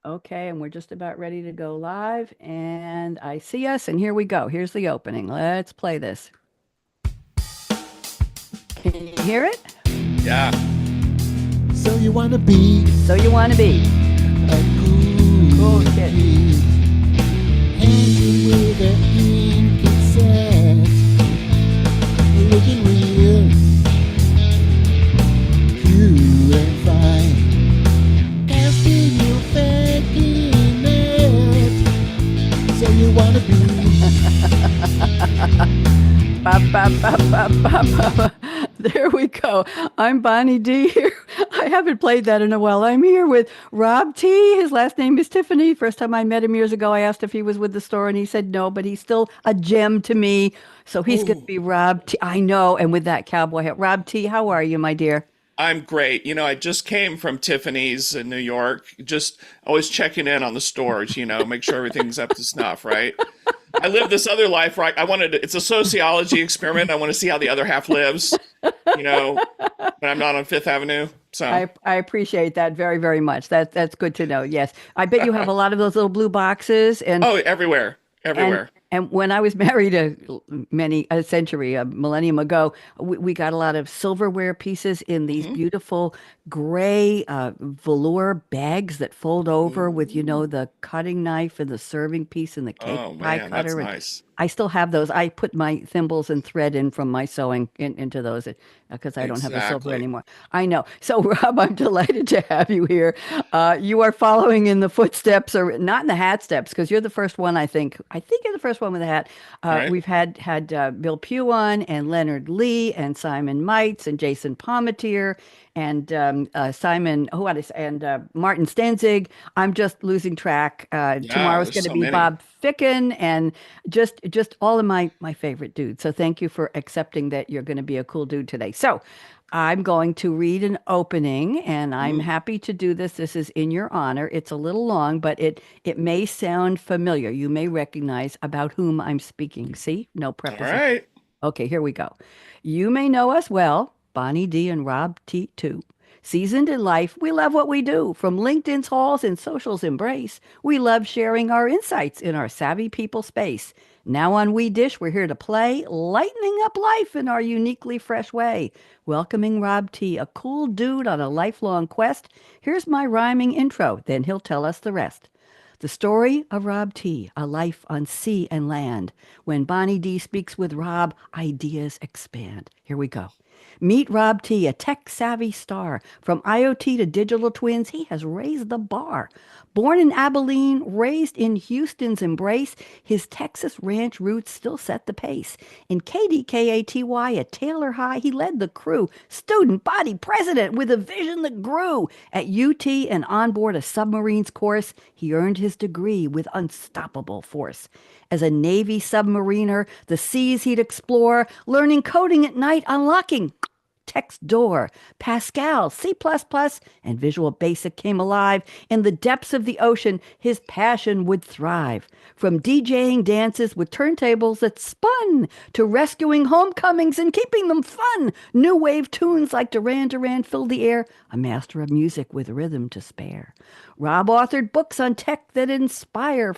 Okay, and we're just about ready to go live. And I see us, and here we go. Here's the opening. Let's play this. Can you hear it? Yeah. So you wanna be So you want to be a cool cool kid. kid, handy with an ink and set, looking real cool and fine, casting your faking net. So you wanna be Ba, ba, ba, ba, ba, ba. There we go. I'm Bonnie D here. I haven't played that in a while. I'm here with Rob T. His last name is Tiffany. First time I met him years ago, I asked if he was with the store, and he said no, but he's still a gem to me. So he's going to Ooh, be Rob T. I know. And with that cowboy hat. Rob T., how are you, my dear? I'm great. I just came from Tiffany's in New York, just always checking in on the stores, make sure everything's up to snuff, right? I live this other life, right? It's a sociology experiment. I want to see how the other half lives, when I'm not on Fifth Avenue. So, I appreciate that very, very much. That's good to know. Yes. I bet you have a lot of those little blue boxes oh, everywhere, and everywhere. when I was married a century, a millennium ago, we got a lot of silverware pieces in these Hmm. beautiful gray velour bags that fold over with, Ooh. the cutting knife and the serving piece and the cake Oh pie man, that's cutter. And nice. I still have those. I put my thimbles and thread in from my sewing into those because I don't have the silver Exactly. anymore. I know. So, Rob, I'm delighted to have you here. You are following in the footsteps, or not in the hat steps, because you're the first one. I think you're the first one with a hat. All right. We've had Bill Pugh on, and Leonard Lee, and Simon Mites, and Jason Palmetier, and Simon who what is and Martin Stenzig. I'm just losing track. Yeah, Tomorrow's there's going to so be many. Bob Ficken, and just all of my favorite dudes. So thank you for accepting that you're going to be a cool dude today. So I'm going to read an opening, and I'm Ooh. happy to do this. This is in your honor. It's a little long, but it may sound familiar. You may recognize about whom I'm speaking. See? No All preface. right. Okay, here we go. You may know us well, Bonnie D and Rob T too. Seasoned in life, we love what we do. From LinkedIn's halls and socials embrace, we love sharing our insights in our savvy people space. Now on We Dish, we're here to play, lightening up life in our uniquely fresh way. Welcoming Rob T, a cool dude on a lifelong quest. Here's my rhyming intro, then he'll tell us the rest. The story of Rob T, a life on sea and land. When Bonnie D speaks with Rob, ideas expand. Here we go. Meet Rob T, a tech savvy star. From IoT to digital twins, he has raised the bar. Born in Abilene, raised in Houston's embrace, his Texas ranch roots still set the pace. In KDKATY at Taylor High, he led the crew, student body president with a vision that grew. At UT and on board a submarine's course, he earned his degree with unstoppable force. As a Navy submariner, the seas he'd explore, learning coding at night, unlocking text door, Pascal, C++, and Visual Basic came alive. In the depths of the ocean, his passion would thrive. From DJing dances with turntables that spun to rescuing homecomings and keeping them fun. New wave tunes like Duran Duran filled the air, a master of music with rhythm to spare. Rob authored books on tech that inspire.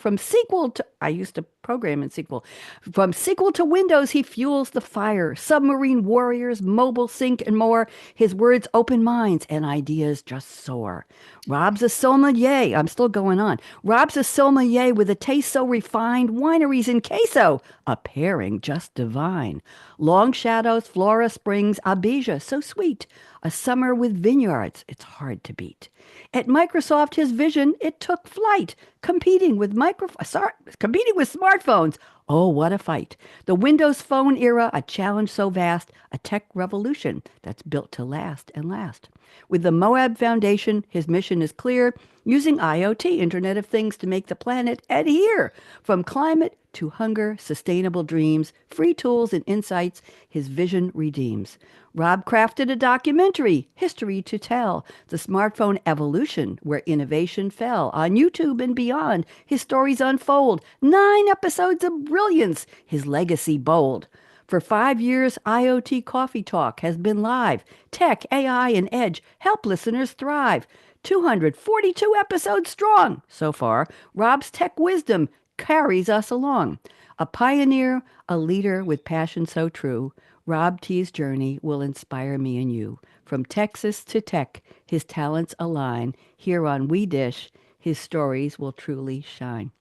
I used to program in SQL. From SQL to Windows, he fuels the fire. Submarine warriors, mobile sync, and more. His words open minds and ideas just soar. Rob's a sommelier. I'm still going on. Rob's a sommelier with a taste so refined. Wineries in queso, a pairing just divine. Long shadows, Flora Springs, Abijah, so sweet. A summer with vineyards, it's hard to beat. At Microsoft, his vision, it took flight, competing with smartphones. Oh, what a fight. The Windows Phone era, a challenge so vast, a tech revolution that's built to last and last. With the Moab Foundation, his mission is clear, using IoT, Internet of Things, to make the planet adhere. From climate to hunger, sustainable dreams, free tools and insights, his vision redeems. Rob crafted a documentary, History to Tell, the smartphone evolution where innovation fell. On YouTube and beyond, his stories unfold. 9 episodes of brilliance, his legacy bold. For 5 years, IoT Coffee Talk has been live. Tech, AI, and Edge help listeners thrive. 242 episodes strong so far. Rob's tech wisdom carries us along. A pioneer, a leader with passion so true. Rob T's journey will inspire me and you. From Texas to tech, his talents align. Here on We Dish, his stories will truly shine.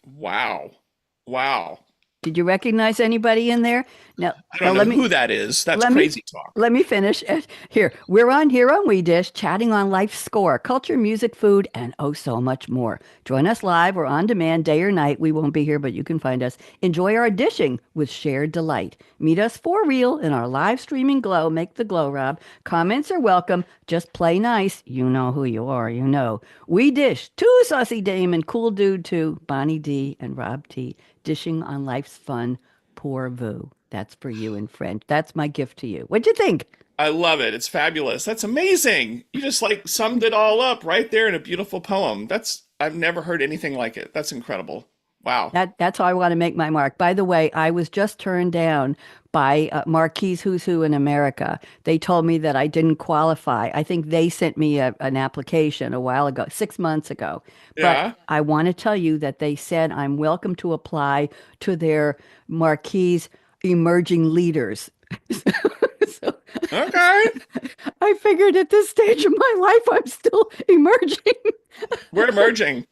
Wow. Wow. Did you recognize anybody in there? Now, I don't know who that is. That's let me crazy talk. let me finish. Here on We Dish, chatting on life's score, culture, music, food, and oh so much more. Join us live or on demand, day or night. We won't be here, but you can find us. Enjoy our dishing with shared delight. Meet us for real in our live streaming glow. Make the glow, Rob. Comments are welcome. Just play nice. You know who you are. You know. We Dish. Too Saucy Dame and Cool Dude too. Bonnie D and Rob T. Dishing on life's fun. Pour vous. That's for you in French. That's my gift to you. What'd you think? I love it. It's fabulous. That's amazing. You just like summed it all up right there in a beautiful poem. I've never heard anything like it. That's incredible. Wow. That's how I want to make my mark. By the way, I was just turned down by Marquis Who's Who in America. They told me that I didn't qualify. I think they sent me an application a while ago, 6 months ago. Yeah. But I want to tell you that they said I'm welcome to apply to their Marquis Emerging Leaders. So Okay. I figured at this stage of my life, I'm still emerging. We're emerging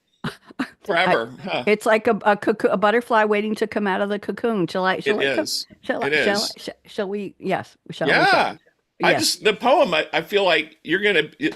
forever. Huh. It's like a butterfly waiting to come out of the cocoon. Shall I? Shall It I? is. Shall It I? is. Shall we? Yes. Shall we? Yeah. Yes. The poem, I feel like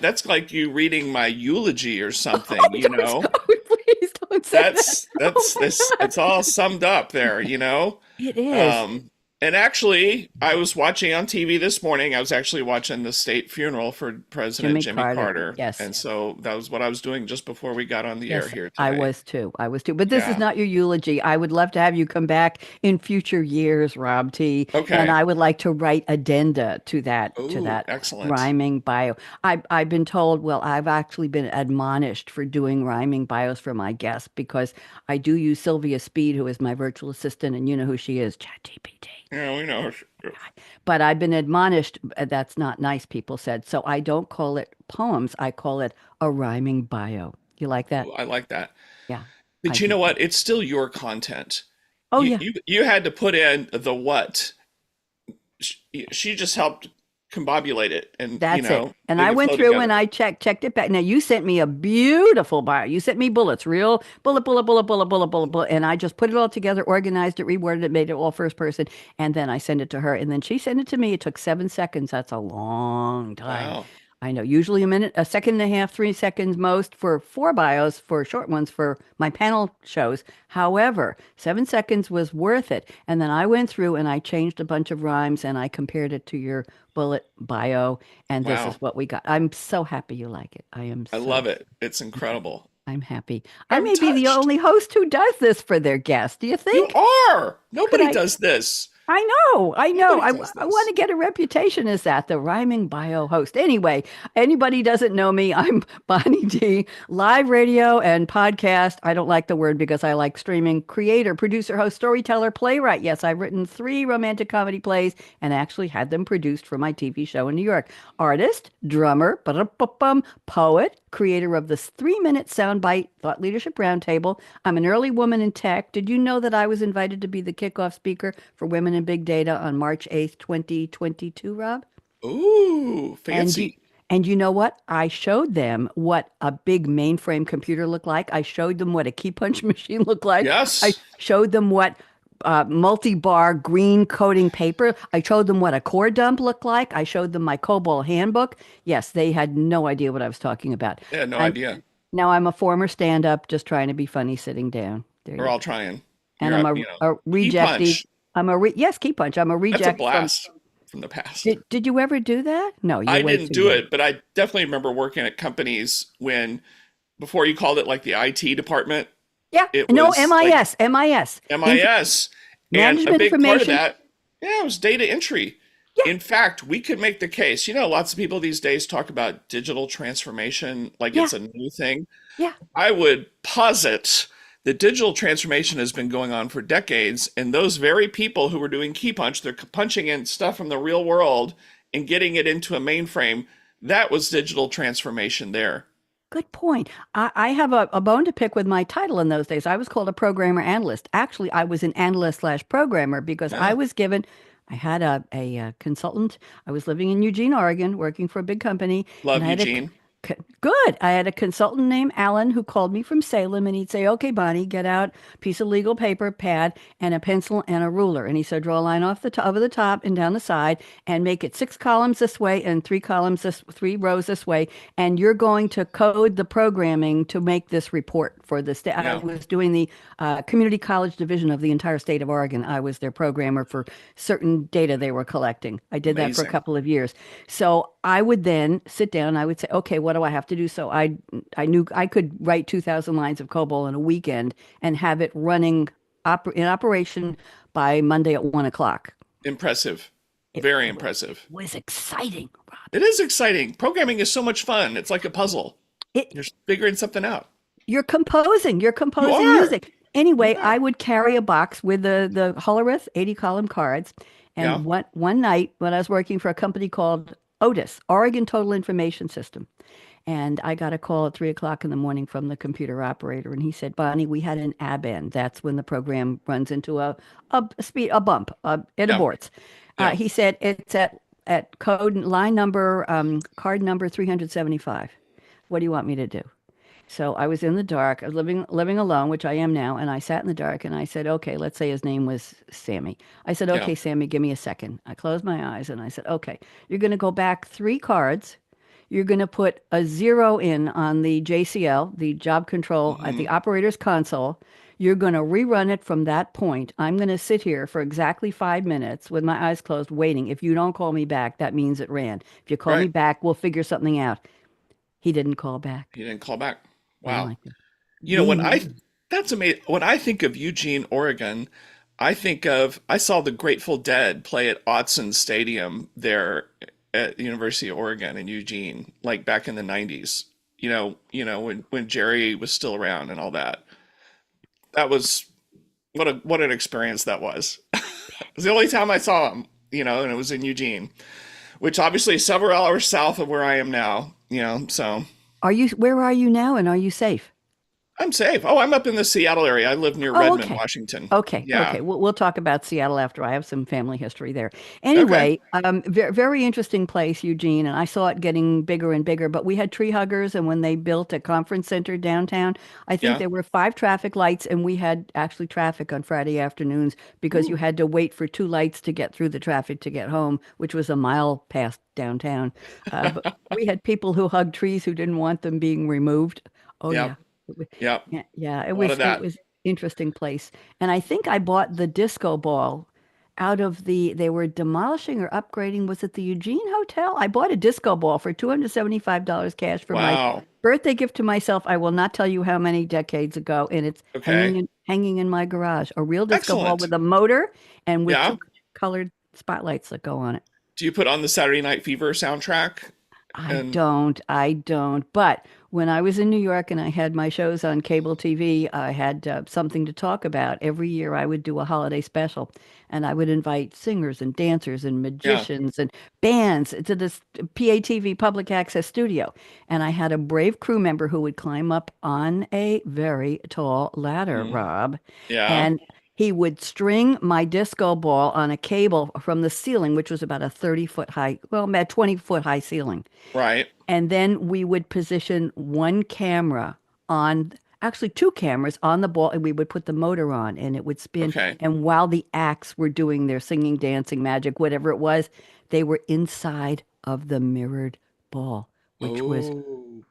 that's like you reading my eulogy or something, you know? Please don't say that. It's all summed up there, you know? It is. And actually, I was watching on TV this morning. I was actually watching the state funeral for President Jimmy Carter. Yes. And so that was what I was doing just before we got on the air here today. I was too. But this is Yeah. not your eulogy. I would love to have you come back in future years, Rob T. Okay. And I would like to write addenda to that Ooh, excellent. rhyming bio. I've been told, well, I've actually been admonished for doing rhyming bios for my guests because I do use Sylvia Speed, who is my virtual assistant, and you know who she is, ChatGPT. Yeah, we know. But I've been admonished, that's not nice, people said. So I don't call it poems. I call it a rhyming bio. You like that? Ooh, I like that. Yeah. But I you know do. what? It's still your content. Oh, you, yeah. you had to put in the what. She just helped combobulate it, and That's you know, it. And made I it went flow through together. and I checked it back. Now you sent me a beautiful bio. You sent me bullets, real bullet, and I just put it all together, organized it, reworded it, made it all first person, and then I sent it to her, and then she sent it to me. It took 7 seconds. That's a long time. Wow. I know. Usually a minute, a second and a half, 3 seconds most for 4 bios, for short ones for my panel shows. However, 7 seconds was worth it. And then I went through and I changed a bunch of rhymes and I compared it to your bullet bio. And this Wow. is what we got. I'm so happy you like it. I love it. It's incredible. I'm happy. I I'm may be the touched. only host who does this for their guests. Do you You think? are. Nobody I- does this. I know. Nobody does I this. want to get a reputation as that, the rhyming bio host. Anyway, anybody doesn't know me, I'm Bonnie D, live radio and podcast. I don't like the word because I like streaming. Creator, producer, host, storyteller, playwright. Yes, I've written 3 romantic comedy plays and actually had them produced for my TV show in New York. Artist, drummer, ba-da-ba-bum, poet, creator of this 3-minute soundbite thought leadership roundtable. I'm an early woman in tech. Did you know that I was invited to be the kickoff speaker for Women in Big Data on March 8th, 2022, Rob? Ooh, fancy. And you know what? I showed them what a big mainframe computer looked like. I showed them what a key punch machine looked like. Yes. I showed them what multi-bar green coating paper. I showed them what a core dump looked like. I showed them my COBOL handbook. Yes, they had no idea what I was talking about. Yeah, no I'm- idea. Now I'm a former stand-up, just trying to be funny sitting down. There you We're go. all trying. And You're I'm you a key rejectee. punch. Yes, key punch. I'm a That's a reject blast from the past. Did you ever do that? No, I you're way didn't too do young. it, but I definitely remember working at companies before you called it like the IT department, Yeah. it No, was like MIS. MIS. And a Management big part of information. that, yeah, it was data entry. Yeah. In fact, we could make the case. You know, lots of people these days talk about digital transformation like Yeah. it's a new thing. Yeah. I would posit that digital transformation has been going on for decades, and those very people who were doing key punch, they're punching in stuff from the real world and getting it into a mainframe. That was digital transformation there. Good point. I have a bone to pick with my title in those days. I was called a programmer analyst. Actually, I was an analyst slash programmer because I Yeah. was given, I had a consultant. I was living in Eugene, Oregon, working for a big company, and Love I had a Eugene. good. I had a consultant named Alan who called me from Salem, and he'd say, "Okay, Bonnie, get out a piece of legal paper, pad, and a pencil and a ruler." And he said, "Draw a line off the top over the top and down the side, and make it 6 columns this way and 3 columns this, 3 rows this way, and you're going to code the programming to make this report for the state." I Yeah. was doing the community college division of the entire state of Oregon. I was their programmer for certain data they were collecting. I did that for a Amazing. couple of years. So I would then sit down. I would say, "Okay, what do I have to do?" So I knew I could write 2,000 lines of COBOL in a weekend and have it running in operation by Monday at 1 o'clock. Impressive. It Very impressive. was exciting, Rob. It is exciting. Programming is so much fun. It's like a puzzle. It You're figuring something out. you're You composing are. music. You Anyway, are. I would carry a box with the Hollerith 80-column cards. Yeah. And one night when I was working for a company called Otis, Oregon Total Information System, and I got a call at 3 o'clock in the morning from the computer operator, and he said, "Bonnie, we had an ab end. That's when the program runs into a bump. It Yeah. aborts." Yeah. He said it's at code line number card number 375. What do you want me to do? So I was in the dark. I was living alone, which I am now, and I sat in the dark and I said, "Okay, let's say his name was Sammy." I said, Yeah. "Okay, Sammy, give me a second." I closed my eyes and I said, "Okay, you're going to go back 3 cards. You're going to put a 0 in on the JCL, the job control at Hmm. the operator's console. You're going to rerun it from that point. I'm going to sit here for exactly 5 minutes with my eyes closed, waiting. If you don't call me back, that means it ran. If you call me Right. back, we'll figure something out." He didn't call back. He didn't call back. I'm Wow. like, You know, being me. that's amazing. When I think of Eugene, Oregon, I saw the Grateful Dead play at Autzen Stadium there at the University of Oregon in Eugene, like back in the 90s. When Jerry was still around and all that. That was what an experience that was. It was the only time I saw him, and it was in Eugene, which obviously is several hours south of where I am now, so Where are you now and are you safe? I'm safe. Oh, I'm up in the Seattle area. I live near Oh, Redmond, okay. Washington. Okay, Yeah. okay. We'll talk about Seattle after. I have some family history there. Okay. Anyway, very interesting place, Eugene, and I saw it getting bigger and bigger. But we had tree huggers, and when they built a conference center downtown, I think Yeah. there were 5 traffic lights, and we had actually traffic on Friday afternoons because you Ooh. had to wait for 2 lights to get through the traffic to get home, which was a mile past downtown. But we had people who hugged trees who didn't want them being removed. Oh Yep. yeah. Yep. Yeah, yeah, it A lot was of it that. was interesting place. And I think I bought the disco ball out of they were demolishing or upgrading. Was it the Eugene Hotel? I bought a disco ball for $275 cash for my Wow. birthday gift to myself. I will not tell you how many decades ago, and it's Okay. hanging in my garage. A real disco ball Excellent. with a motor and with Yeah. two colored spotlights that go on it. Do you put on the Saturday Night Fever soundtrack? And I don't. But when I was in New York and I had my shows on cable TV, I had something to talk about. Every year I would do a holiday special and I would invite singers and dancers and yeah. magicians and bands to this PATV public access studio. And I had a brave crew member who would climb up on a very tall ladder, Mm. Rob, Yeah. and he would string my disco ball on a cable from the ceiling, which was about a 30-foot high, well, about 20-foot high ceiling. Right. And then we would position one camera on, actually 2 cameras on the ball, and we would put the motor on and it would spin. Okay. And while the acts were doing their singing, dancing, magic, whatever it was, they were inside of the mirrored ball, which was, Oh.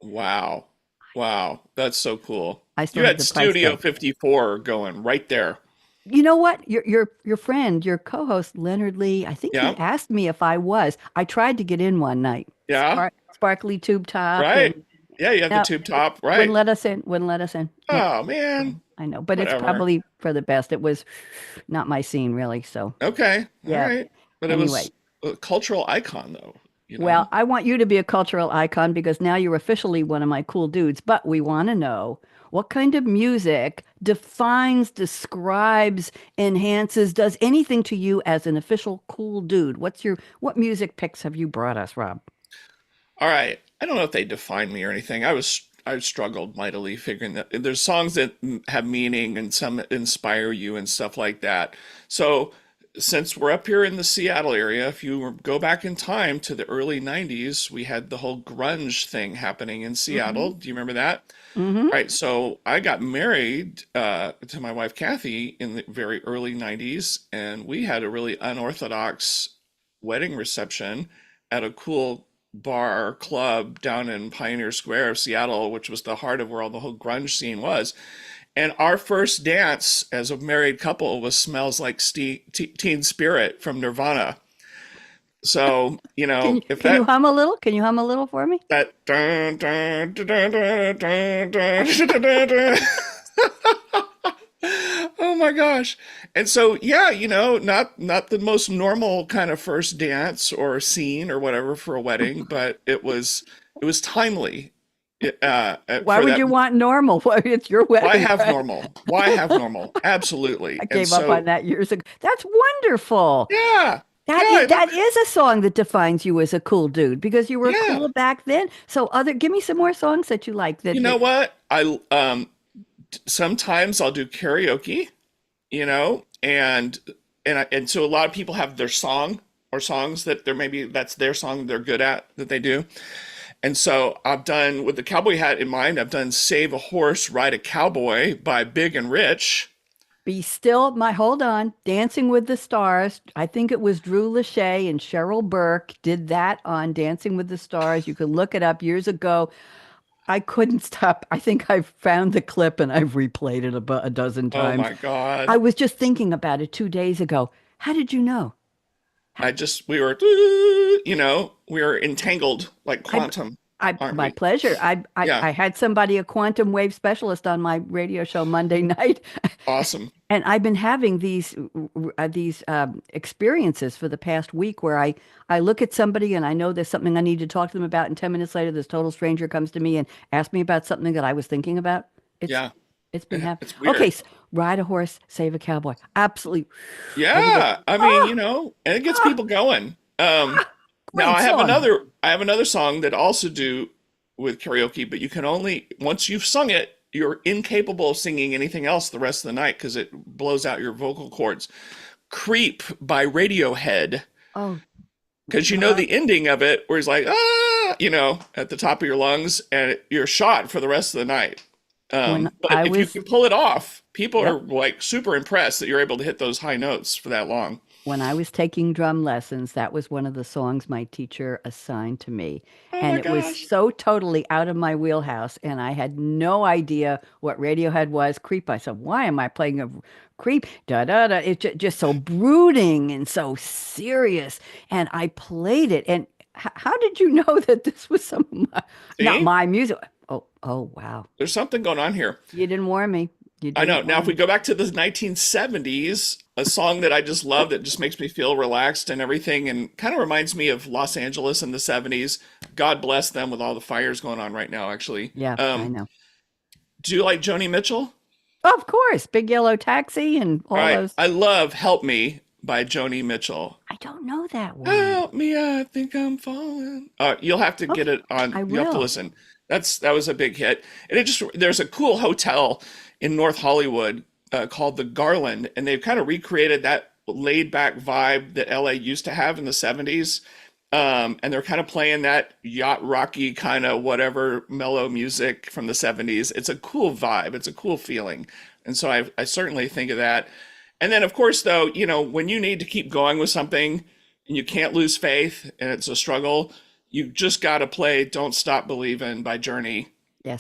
Wow. Wow. That's so cool. I You still have had the price Studio tag. 54 going right there. You know what? Your friend, your co-host Leonard Lee, I think he Yeah. asked me if I was. I tried to get in one night. Yeah. Sparkly tube top Right. and Yeah, you have the no, tube top. wouldn't Right. let us in, wouldn't let us in. Yeah, Oh, man. I know, but it's Whatever. probably for the best. It was not my scene really, so Okay. All yeah. right. But it Anyway, was a cultural icon, though. you know? Well, I want you to be a cultural icon because now you're officially one of my cool dudes. But we want to know what kind of music defines, describes, enhances, does anything to you as an official cool dude? What music picks have you brought us, Rob? All right. I don't know if they define me or anything. I struggled mightily figuring that there's songs that have meaning and some that inspire you and stuff like that. So since we're up here in the Seattle area, if you go back in time to the early 90s, we had the whole grunge thing happening in Hmm. Seattle. Do you remember that? Hmm. Right. So I got married to my wife Kathy in the very early 90s, and we had a really unorthodox wedding reception at a cool bar club down in Pioneer Square of Seattle, which was the heart of where all the whole grunge scene was. And our first dance as a married couple was Smells Like Teen Spirit from Nirvana. So, if Can you hum a little? Can you hum a little for me? that dun, dun, dun, dun, dun, dun, dun, dun, dun, dun. Oh my gosh. And so yeah, not the most normal kind of first dance or scene or whatever for a wedding, but it was timely. Why For would that. you want normal? Well, it's your Why wedding, have right? normal? Why have normal? I Absolutely. And gave up on so that years ago. That's wonderful. yeah, That yeah, is that is a song that defines you as a cool dude because you were yeah. cool back then. So give me some more songs that you like You know what? I sometimes I'll do karaoke, and so a lot of people have their song or songs that they're maybe that's their song they're good at that they do. And so I've done with the cowboy hat in mind, I've done Save a Horse, Ride a Cowboy by Big and Rich. Be Still, my hold on, Dancing with the Stars. I think it was Drew Lachey and Cheryl Burke did that on Dancing with the Stars. You can look it up years ago. I couldn't stop. I think I've found the clip and I've replayed it about a dozen Oh times. my I God. was just thinking about it 2 days ago. How did you know? We were entangled like I, quantum, aren't my we? pleasure. Yeah, I had somebody, a quantum wave specialist, on my radio show Monday night, awesome. and I've been having these experiences for the past week where I look at somebody and I know there's something I need to talk to them about, and 10 minutes later, this total stranger comes to me and asks me about something that I was thinking about. It's Yeah, it's been happening. it's Okay, weird. ride a horse, save a cowboy. Absolutely, over the Yeah, I mean, ah and it gets ah people going. Now great I have song. another song that I also do with karaoke, but you can only once you've sung it, you're incapable of singing anything else the rest of the night because it blows out your vocal cords. Creep by Radiohead, Oh, because well, the ending of it where he's like, at the top of your lungs, and you're shot for the rest of the night. when But I if you was can pull it off, people are yep. like super impressed that you're able to hit those high notes for that long. When I was taking drum lessons, that was one of the songs my teacher assigned to me. Oh And my it was gosh. so totally out of my wheelhouse. And I had no idea what Radiohead was. Creep. I said, why am I playing a creep? Da da da. It's just so brooding and so serious. And I played it. And how did you know that this was not See, my music? Oh, wow. there's something going on here. You didn't warn me. You I know. didn't Now, if warn we me. go back to the 1970s, a song that I just love that just makes me feel relaxed and everything, and kind of reminds me of Los Angeles in the 70s. God bless them with all the fires going on right now, actually. Yeah, I know. Do you like Joni Mitchell? Of course. Big Yellow Taxi and All all right. those. I love Help Me by Joni Mitchell. I don't know that one. Help me, I think I'm falling. You'll have to get Okay, it on. I You have to will. listen. That was a big hit, and it just there's a cool hotel in North Hollywood called the Garland, and they've kind of recreated that laid back vibe that LA used to have in the 70s. And they're kind of playing that yacht rocky kind of whatever mellow music from the 70s. It's a cool vibe. It's a cool feeling. And so I certainly think of that. And then, of course, though, when you need to keep going with something and you can't lose faith and it's a struggle, you just got to play Don't Stop Believing by Journey,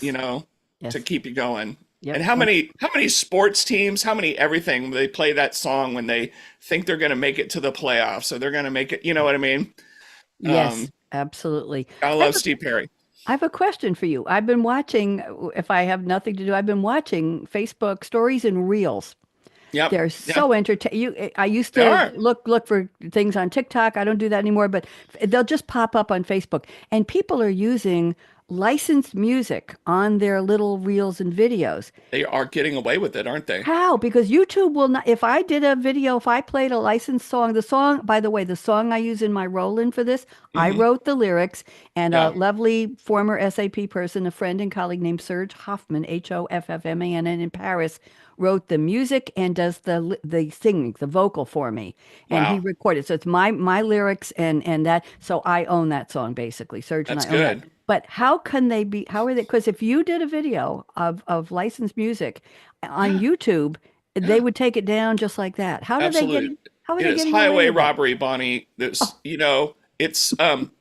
you Yes, know, to yes. keep you going. And Yep. how many sports teams, how many everything they play that song when they think they're going to make it to the playoffs, or they're going to make it, you know what I mean? Yes, absolutely. I I have love Steve Perry. I have a question for you. I've been watching, if I have nothing to do, I've been watching Facebook stories and reels. Yep. They're Yeah. so entertaining. I used They to are. look for things on TikTok. I don't do that anymore, but they'll just pop up on Facebook, and people are using licensed music on their little reels and videos. They are getting away with it, aren't they? How? Because YouTube will not, if I did a video, if I played a licensed song, the song, by the way, the song I use in my roll-in for this, I Hmm. wrote the lyrics, and a Yeah. lovely former SAP person, a friend and colleague named Serge Hoffman, Hoffmann in Paris, wrote the music and does the singing, the vocal for me. And he Wow. recorded. So it's my lyrics and that. So I own that song basically. Serge and That's I own that. good. But how can they be, how are they? Because if you did a video of licensed music on Yeah. YouTube, they Yeah. would take it down just like that. Absolutely. How are It they is getting away highway with it? robbery, Bonnie. There's, Oh, it's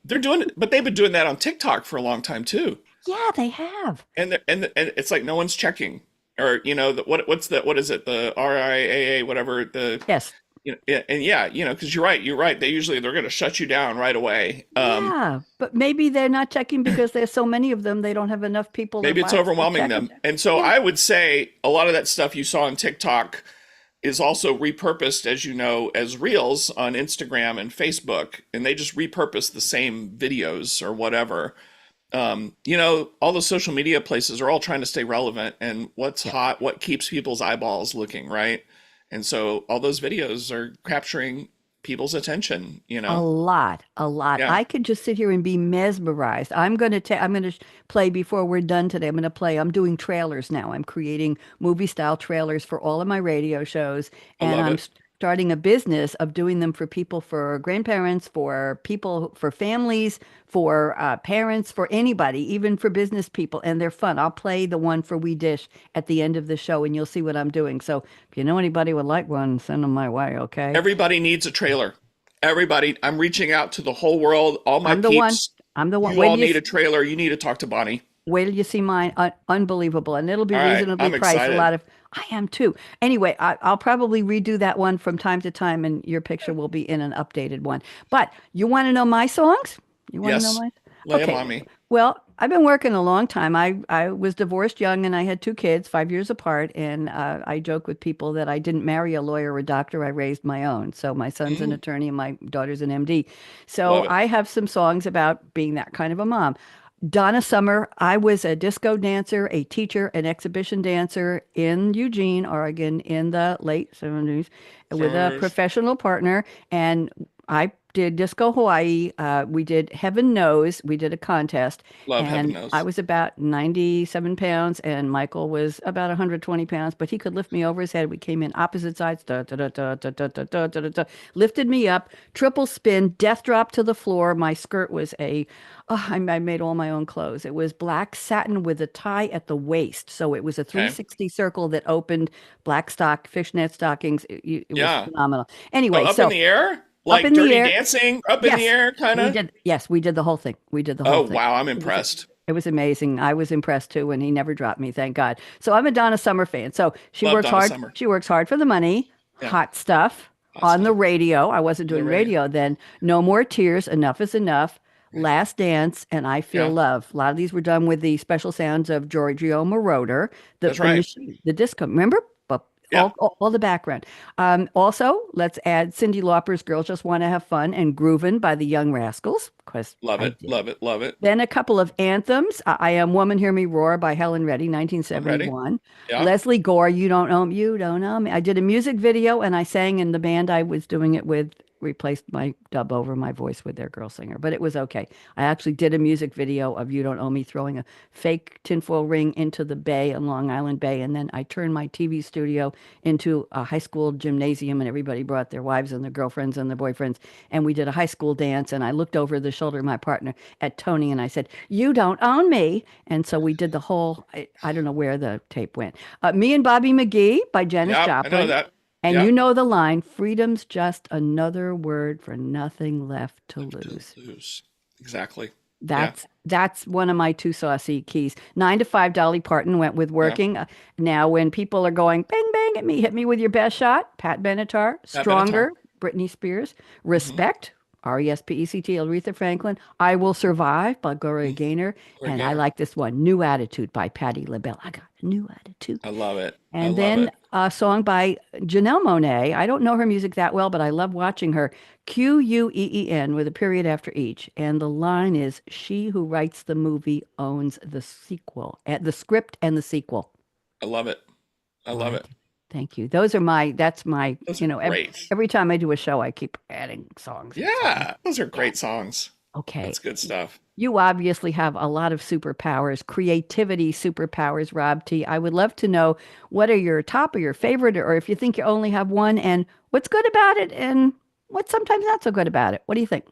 they're doing it, but they've been doing that on TikTok for a long time too. yeah, they have. And it's like no one's checking. Or, what is it? The RIAA, whatever, the Yes. yeah, and yeah, because you're right. They're going to shut you down right away. Yeah. But maybe they're not checking because there's so many of them, they don't have enough people or Maybe it's bots to overwhelming check them. them. And so Yeah. I would say a lot of that stuff you saw on TikTok is also repurposed, as you know, as reels on Instagram and Facebook, and they just repurpose the same videos or whatever. All the social media places are all trying to stay relevant and what's Yeah. hot, what keeps people's eyeballs looking, right? And so all those videos are capturing people's attention. A lot, a lot. Yeah. I could just sit here and be mesmerized. I'm going to play before we're done today. I'm doing trailers now. I'm creating movie style trailers for all of my radio shows, I and love I'm it. starting a business of doing them for people, for grandparents, for people, for families, for parents, for anybody, even for business people, and they're fun. I'll play the one for We Dish at the end of the show, and you'll see what I'm doing. So if you know anybody would like one, send them my way, okay? Everybody needs a trailer. Everybody, I'm reaching out to the whole world, all my I'm the one. peeps. I'm the one. You all need a trailer. You need to talk to Bonnie. Wait till you see mine. Unbelievable. And it'll be All right. reasonably I'm priced. excited. I am too. Anyway, I'll probably redo that one from time to time, and your picture will be in an updated one. But you want to know my songs? You want to know Yes. mine? Lay 'em Okay. on me. Well, I've been working a long time. I was divorced young and I had two kids, 5 years apart. And I joke with people that I didn't marry a lawyer or a doctor. I raised my own. So my son's an Mm, attorney and my daughter's an MD. love So it. I have some songs about being that kind of a mom. Donna Summer, I was a disco dancer, a teacher, an exhibition dancer in Eugene, Oregon in the late 70s with a 70s. professional partner. And I did Disco Hawaii. We did Heaven Knows. We did a contest. Love Heaven And I Knows. was about 97 pounds, and Michael was about 120 pounds, but he could lift me over his head. We came in opposite sides, da, da, da, da, da, da, da, da, da, da, da, lifted me up, triple spin, death drop to the floor. My skirt was I made all my own clothes. It was black satin with a tie at the waist. So it was a Okay. 360 circle that opened black fishnet stockings. It was Yeah. phenomenal. Oh, Anyway, up in so the air? up Like in the Dirty air. Dancing? Up in the Yes, air, kind we of? did. Yes, we did the whole thing. We did the whole Oh, thing. wow. I'm It was impressed. it was amazing. I was impressed too, and he never dropped me, thank God. So I'm a Donna Summer fan. So she Love works Donna hard. Summer. She works hard for the money. Yeah. Hot stuff Hot on the stuff. radio. I wasn't The doing radio. radio then. No More Tears. Enough is enough. Right. Last Dance and I Feel Yeah. Love. A lot of these were done with the special sounds of Giorgio Moroder, That's the right. machine, the disco. Remember? But Yeah. all the background. Also, let's add Cyndi Lauper's "Girls Just Want to Have Fun" and "Groovin'" by the Young Rascals, because Love I it. did. Love it. Love it. Then a couple of anthems. I Am Woman, Hear Me Roar by Helen Reddy, I'm ready. 1971. Yeah. Leslie Gore, You Don't Know Me. I did a music video and I sang, and the band I was doing it with replaced my dub over my voice with their girl singer, but it was okay. I actually did a music video of You Don't Owe Me throwing a fake tinfoil ring into the bay on Long Island Bay, and then I turned my TV studio into a high school gymnasium, and everybody brought their wives and their girlfriends and their boyfriends, and we did a high school dance, and I looked over the shoulder of my partner at Tony and I said, "You don't own me." And so we did the whole, I don't know where the tape went. Me and Bobby McGee by Janis Yeah. I know Joplin. that. And Yeah. you know the line, freedom's just another word for nothing left to Left to lose. lose. Exactly. Yeah. That's one of my two saucy keys. 9 to 5, Dolly Parton went with Yeah. working. Now, when people are going bang bang at me, hit me with your best shot. Pat Benatar, Pat Benatar. Stronger, Britney Spears, Hmm. Respect, Respect, Aretha Franklin, I Will Survive by Gloria Gaynor, Gloria and I Gaynor. like this one, New Attitude by Patti LaBelle. I got a new attitude. I love it. I And love then it. a song by Janelle Monáe. I don't know her music that well, but I love watching her. Queen with a period after each. And the line is, "She who writes the movie owns the sequel, the script and the sequel." I love it. I Well, love it. thank you. Those are my, that's my, Those you are know, great. every time I do a show, I keep adding songs and songs. Yeah, those are Yeah. great songs. Okay. That's good stuff. You obviously have a lot of superpowers, creativity superpowers, Rob T. I would love to know what are your top or your favorite, or if you think you only have one, and what's good about it and what's sometimes not so good about it. What do you think?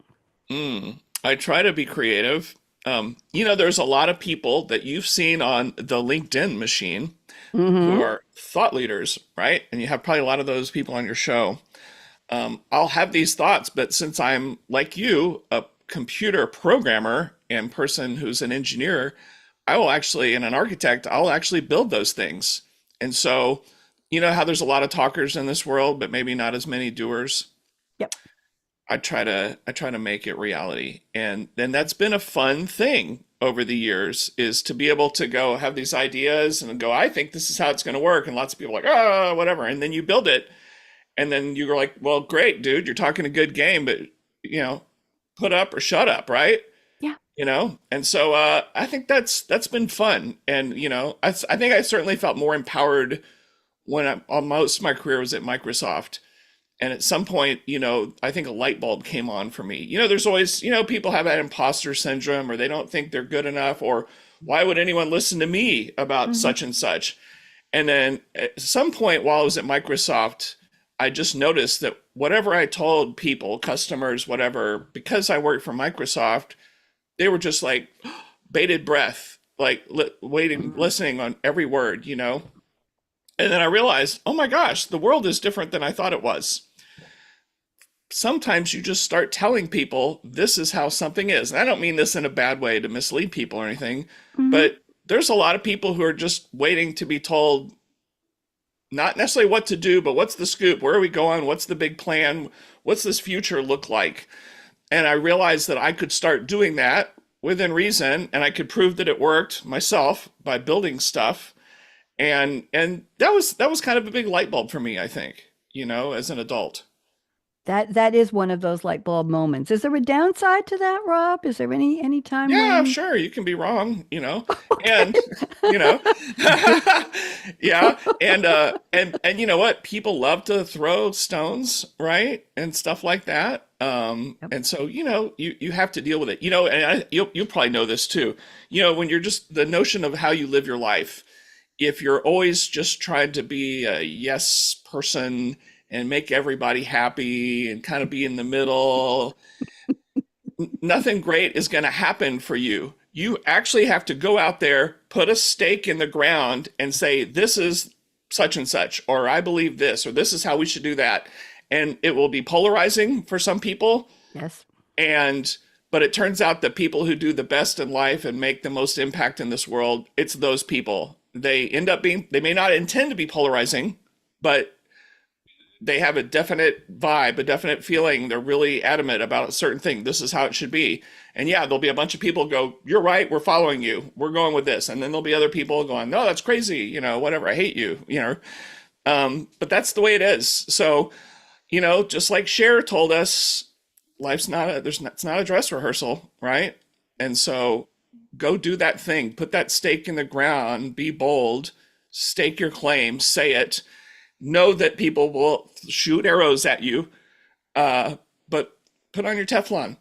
I try to be creative. There's a lot of people that you've seen on the LinkedIn machine who Mm-hmm. are thought leaders, right? And you have probably a lot of those people on your show. I'll have these thoughts, but since I'm like you, a computer programmer and person who's an engineer, I will actually, and an architect, I'll actually build those things. And so, you know how there's a lot of talkers in this world, but maybe not as many doers. Yep. I try to make it reality. And then that's been a fun thing over the years is to be able to go have these ideas and go, I think this is how it's going to work. And lots of people are like, oh, whatever. And then you build it. And then you're like, well, great, dude, you're talking a good game, but put up or shut up, right? Yeah. And so I think that's been fun. And I think I certainly felt more empowered when most of my career was at Microsoft. And at some point, I think a light bulb came on for me. There's always, people have that imposter syndrome, or they don't think they're good enough, or why would anyone listen to me about Hmm. such and such? And then at some point while I was at Microsoft, I just noticed that whatever I told people, customers, whatever, because I worked for Microsoft, they were just like bated breath, like waiting, listening on every word. And then I realized, oh my gosh, the world is different than I thought it was. Sometimes you just start telling people this is how something is. And I don't mean this in a bad way to mislead people or anything, Hmm. but there's a lot of people who are just waiting to be told not necessarily what to do, but what's the scoop? Where are we going? What's the big plan? What's this future look like? And I realized that I could start doing that within reason, and I could prove that it worked myself by building stuff. And that was kind of a big light bulb for me, I think, as an adult. That is one of those light bulb moments. Is there a downside to that, Rob? Is there any time Yeah, when sure, you can be wrong. okay. And you know, yeah, and you know what? People love to throw stones, right, and stuff like that. Yep. And so you have to deal with it. And you'll probably know this too. When you're just the notion of how you live your life. If you're always just trying to be a yes person and make everybody happy and kind of be in the middle, nothing great is going to happen for you. You actually have to go out there, put a stake in the ground, and say, this is such and such, or I believe this, or this is how we should do that. And it will be polarizing for some people. Yes. And but it turns out that people who do the best in life and make the most impact in this world, it's those people. They may not intend to be polarizing, but they have a definite vibe, a definite feeling. They're really adamant about a certain thing. This is how it should be. And yeah, there'll be a bunch of people go, you're right, we're following you. We're going with this. And then there'll be other people going, no, that's crazy, whatever, I hate you. But that's the way it is. So, just like Cher told us, it's not a dress rehearsal, right? And so go do that thing, put that stake in the ground, be bold, stake your claim, say it, know that people will shoot arrows at you, but put on your Teflon.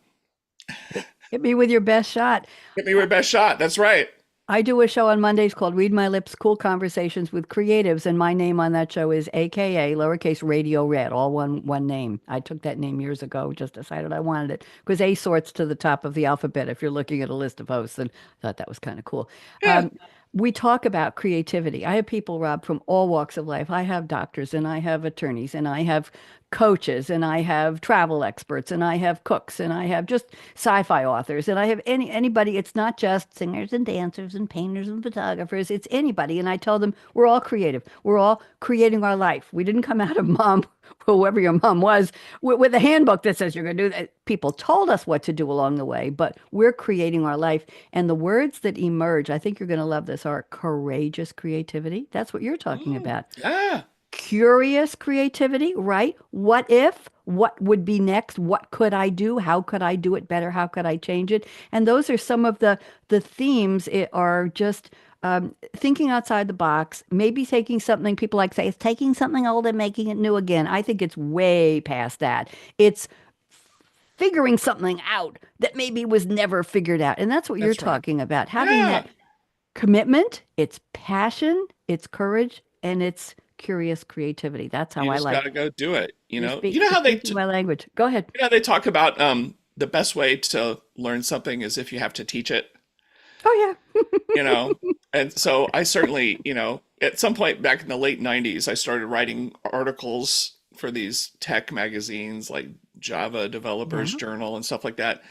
Hit me with your best shot. Get me your best shot. That's right. I do a show on Mondays called Read My Lips, Cool Conversations with Creatives, and my name on that show is AKA lowercase Radio Red, all one name. I took that name years ago, just decided I wanted it because A sorts to the top of the alphabet if you're looking at a list of hosts, and I thought that was kind of cool. Yeah. We talk about creativity. I have people, Rob, from all walks of life. I have doctors and I have attorneys and I have coaches and I have travel experts and I have cooks and I have just sci-fi authors and I have anybody. It's not just singers and dancers and painters and photographers. It's anybody. And I tell them we're all creative. We're all creating our life. We didn't come out of mom, whoever your mom was, with a handbook that says you're going to do that. People told us what to do along the way, but we're creating our life. And the words that emerge, I think you're going to love this, are courageous creativity. That's what you're talking about. Yeah. curious creativity, right? What if? What would be next? What could I do? How could I do it better? How could I change it? And those are some of the themes. It are just thinking outside the box, maybe taking something people like say it's taking something old and making it new again. I think it's way past that. It's figuring something out that maybe was never figured out. And that's what you're That's right. talking about. Having Yeah. that commitment, it's passion, it's courage, and it's curious creativity. That's how You I just got like. to go do it. You know You're how speaking my language. Go ahead. talk about the best way to learn something is if you have to teach it, Oh yeah. you know? And so I certainly, at some point back in the late 90s, I started writing articles for these tech magazines like Java Developers Yeah. Journal and stuff like that.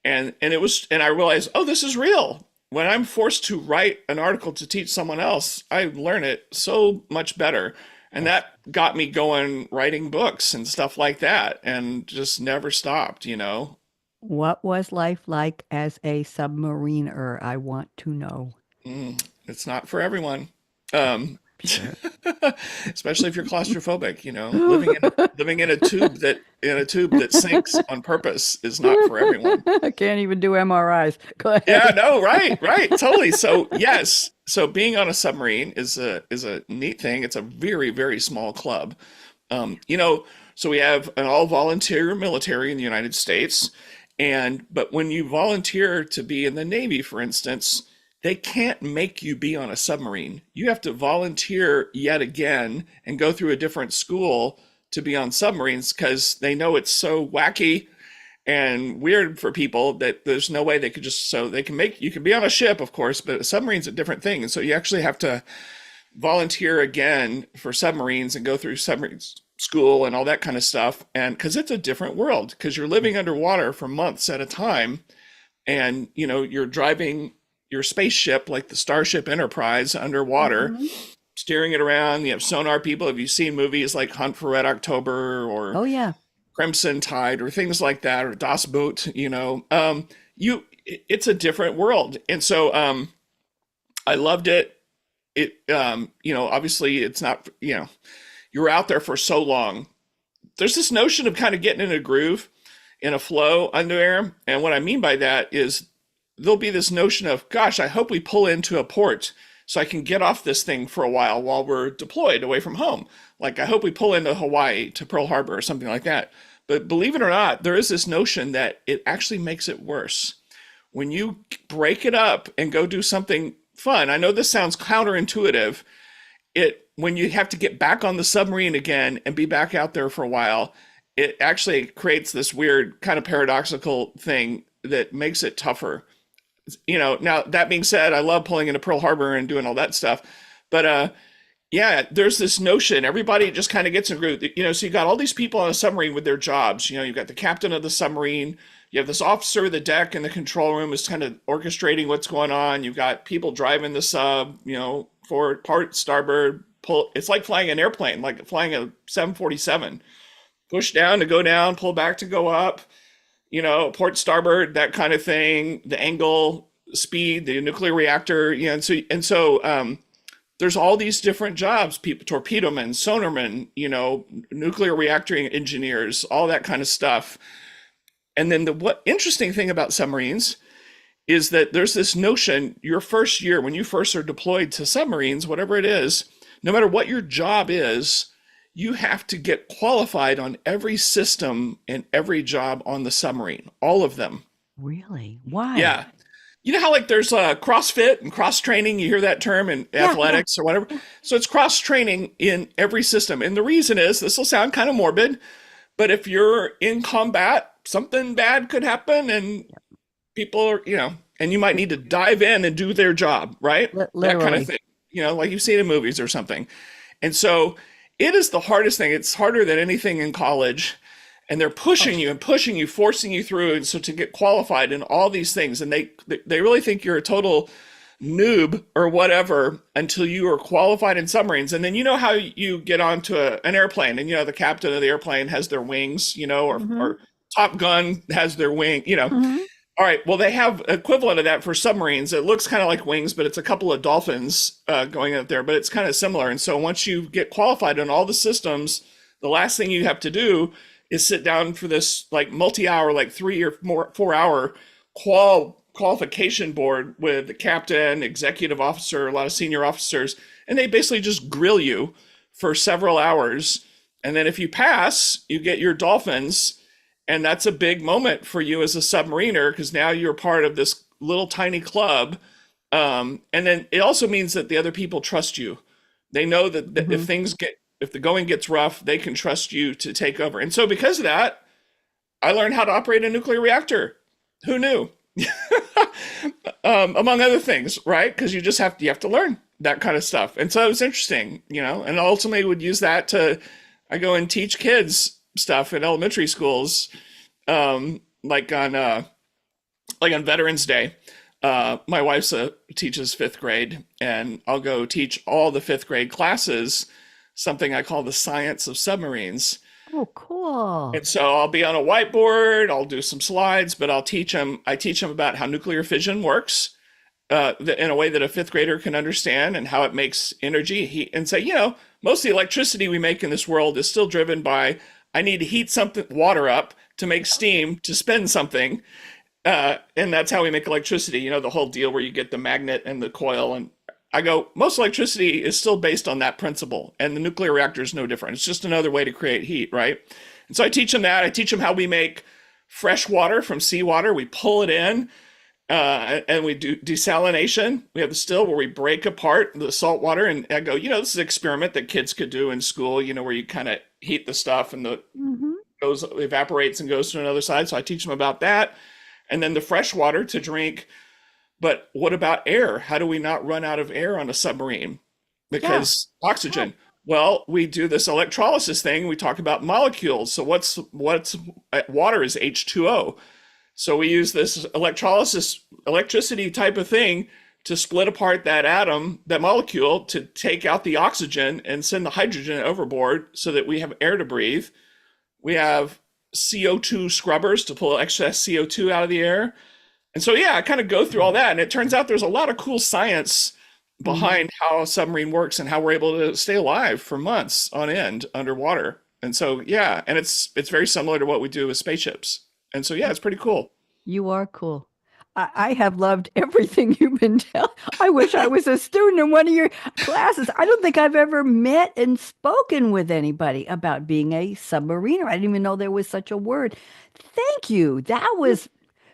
And I realized, oh, this is real. When I'm forced to write an article to teach someone else, I learn it so much better. And Yes. that got me going writing books and stuff like that and just never stopped. What was life like as a submariner? I want to know. It's not for everyone. Um, Sure. especially if you're claustrophobic, living in a tube that sinks on purpose is not for everyone. I can't even do MRIs. Go Yeah, ahead. no, right, totally. So yes, so being on a submarine is a neat thing. It's a very, very small club. So we have an all volunteer military in the United States, but when you volunteer to be in the Navy, for instance, they can't make you be on a submarine. You have to volunteer yet again and go through a different school to be on submarines because they know it's so wacky and weird for people that there's no way they could just so they can make you can be on a ship, of course, but a submarine's a different thing. And so you actually have to volunteer again for submarines and go through submarine school and all that kind of stuff. And because it's a different world, because you're living underwater for months at a time, and you're driving your spaceship like the Starship Enterprise underwater, Mhm. steering it around. You have sonar people. Have you seen movies like Hunt for Red October or Oh yeah. Crimson Tide or things like that, or Das Boot? It's a different world, and so I loved it. Obviously, it's not. You're out there for so long. There's this notion of kind of getting in a groove, in a flow under there, and what I mean by that is there'll be this notion of, gosh, I hope we pull into a port so I can get off this thing for a while we're deployed away from home. Like, I hope we pull into Hawaii to Pearl Harbor or something like that. But believe it or not, there is this notion that it actually makes it worse. When you break it up and go do something fun, I know this sounds counterintuitive. When you have to get back on the submarine again and be back out there for a while, it actually creates this weird kind of paradoxical thing that makes it tougher. Now that being said, I love pulling into Pearl Harbor and doing all that stuff. But yeah, there's this notion, everybody just kind of gets in a group. So you got all these people on a submarine with their jobs. You've got the captain of the submarine, you have this officer of the deck in the control room is kind of orchestrating what's going on. You've got people driving the sub, forward, port, starboard, pull. It's like flying an airplane, like flying a 747. Push down to go down, pull back to go up. Port starboard, that kind of thing, the angle, speed, the nuclear reactor, and so there's all these different jobs, people, torpedo men, sonarmen, nuclear reactor engineers, all that kind of stuff. And then what interesting thing about submarines is that there's this notion, your first year, when you first are deployed to submarines, whatever it is, no matter what your job is, you have to get qualified on every system and every job on the submarine, all of them. Really? Why? Yeah. You know how like there's CrossFit and cross training, you hear that term in Yeah, athletics or whatever. So it's cross training in every system. And the reason is, this will sound kind of morbid, but if you're in combat, something bad could happen and people are, and you might need to dive in and do their job, right? That kind of Literally. thing, like you've seen in movies or something. And so it is the hardest thing. It's harder than anything in college. And they're pushing you and pushing you, forcing you through. And so to get qualified in all these things, and they really think you're a total noob or whatever until you are qualified in submarines. And then how you get onto an airplane and, the captain of the airplane has their wings, Hmm. or Top Gun has their wing, Hmm. All right. Well, they have equivalent of that for submarines. It looks kind of like wings, but it's a couple of dolphins going out there. But it's kind of similar. And so once you get qualified on all the systems, the last thing you have to do is sit down for this like multi-hour, like 3 or 4 hour qualification board with the captain, executive officer, a lot of senior officers, and they basically just grill you for several hours. And then if you pass, you get your dolphins. And that's a big moment for you as a submariner because now you're part of this little tiny club. And then it also means that the other people trust you. They know that if the going gets rough, they can trust you to take over. And so because of that, I learned how to operate a nuclear reactor. Who knew? Among other things, right? Because you have to learn that kind of stuff. And so it was interesting, and ultimately would use that I go and teach kids stuff in elementary schools, like on Veterans Day. My wife teaches fifth grade, and I'll go teach all the fifth grade classes something I call the science of submarines. Oh, cool. And so I'll be on a whiteboard, I'll do some slides, but I teach them about how nuclear fission works in a way that a fifth grader can understand and how it makes energy, heat, and say, most of the electricity we make in this world is still driven by, I need to heat water up to make steam to spin something. And that's how we make electricity, the whole deal where you get the magnet and the coil. And I go, most electricity is still based on that principle. And the nuclear reactor is no different. It's just another way to create heat, right? And so I teach them that. I teach them how we make fresh water from seawater. We pull it in and we do desalination. We have the still where we break apart the salt water. And I go, this is an experiment that kids could do in school, where you kind of heat the stuff and evaporates and goes to another side. So I teach them about that. And then the fresh water to drink. But what about air? How do we not run out of air on a submarine? Because oxygen. Well, we do this electrolysis thing. We talk about molecules. So what's water is H2O. So we use this electricity type of thing to split apart that atom, that molecule, to take out the oxygen and send the hydrogen overboard so that we have air to breathe. We have CO2 scrubbers to pull excess CO2 out of the air. And so, I kind of go through all that. And it turns out there's a lot of cool science behind how a submarine works and how we're able to stay alive for months on end underwater. And so, and it's very similar to what we do with spaceships. And so, it's pretty cool. You are cool. I have loved everything you've been telling. I wish I was a student in one of your classes. I don't think I've ever met and spoken with anybody about being a submariner. I didn't even know there was such a word. Thank you. That was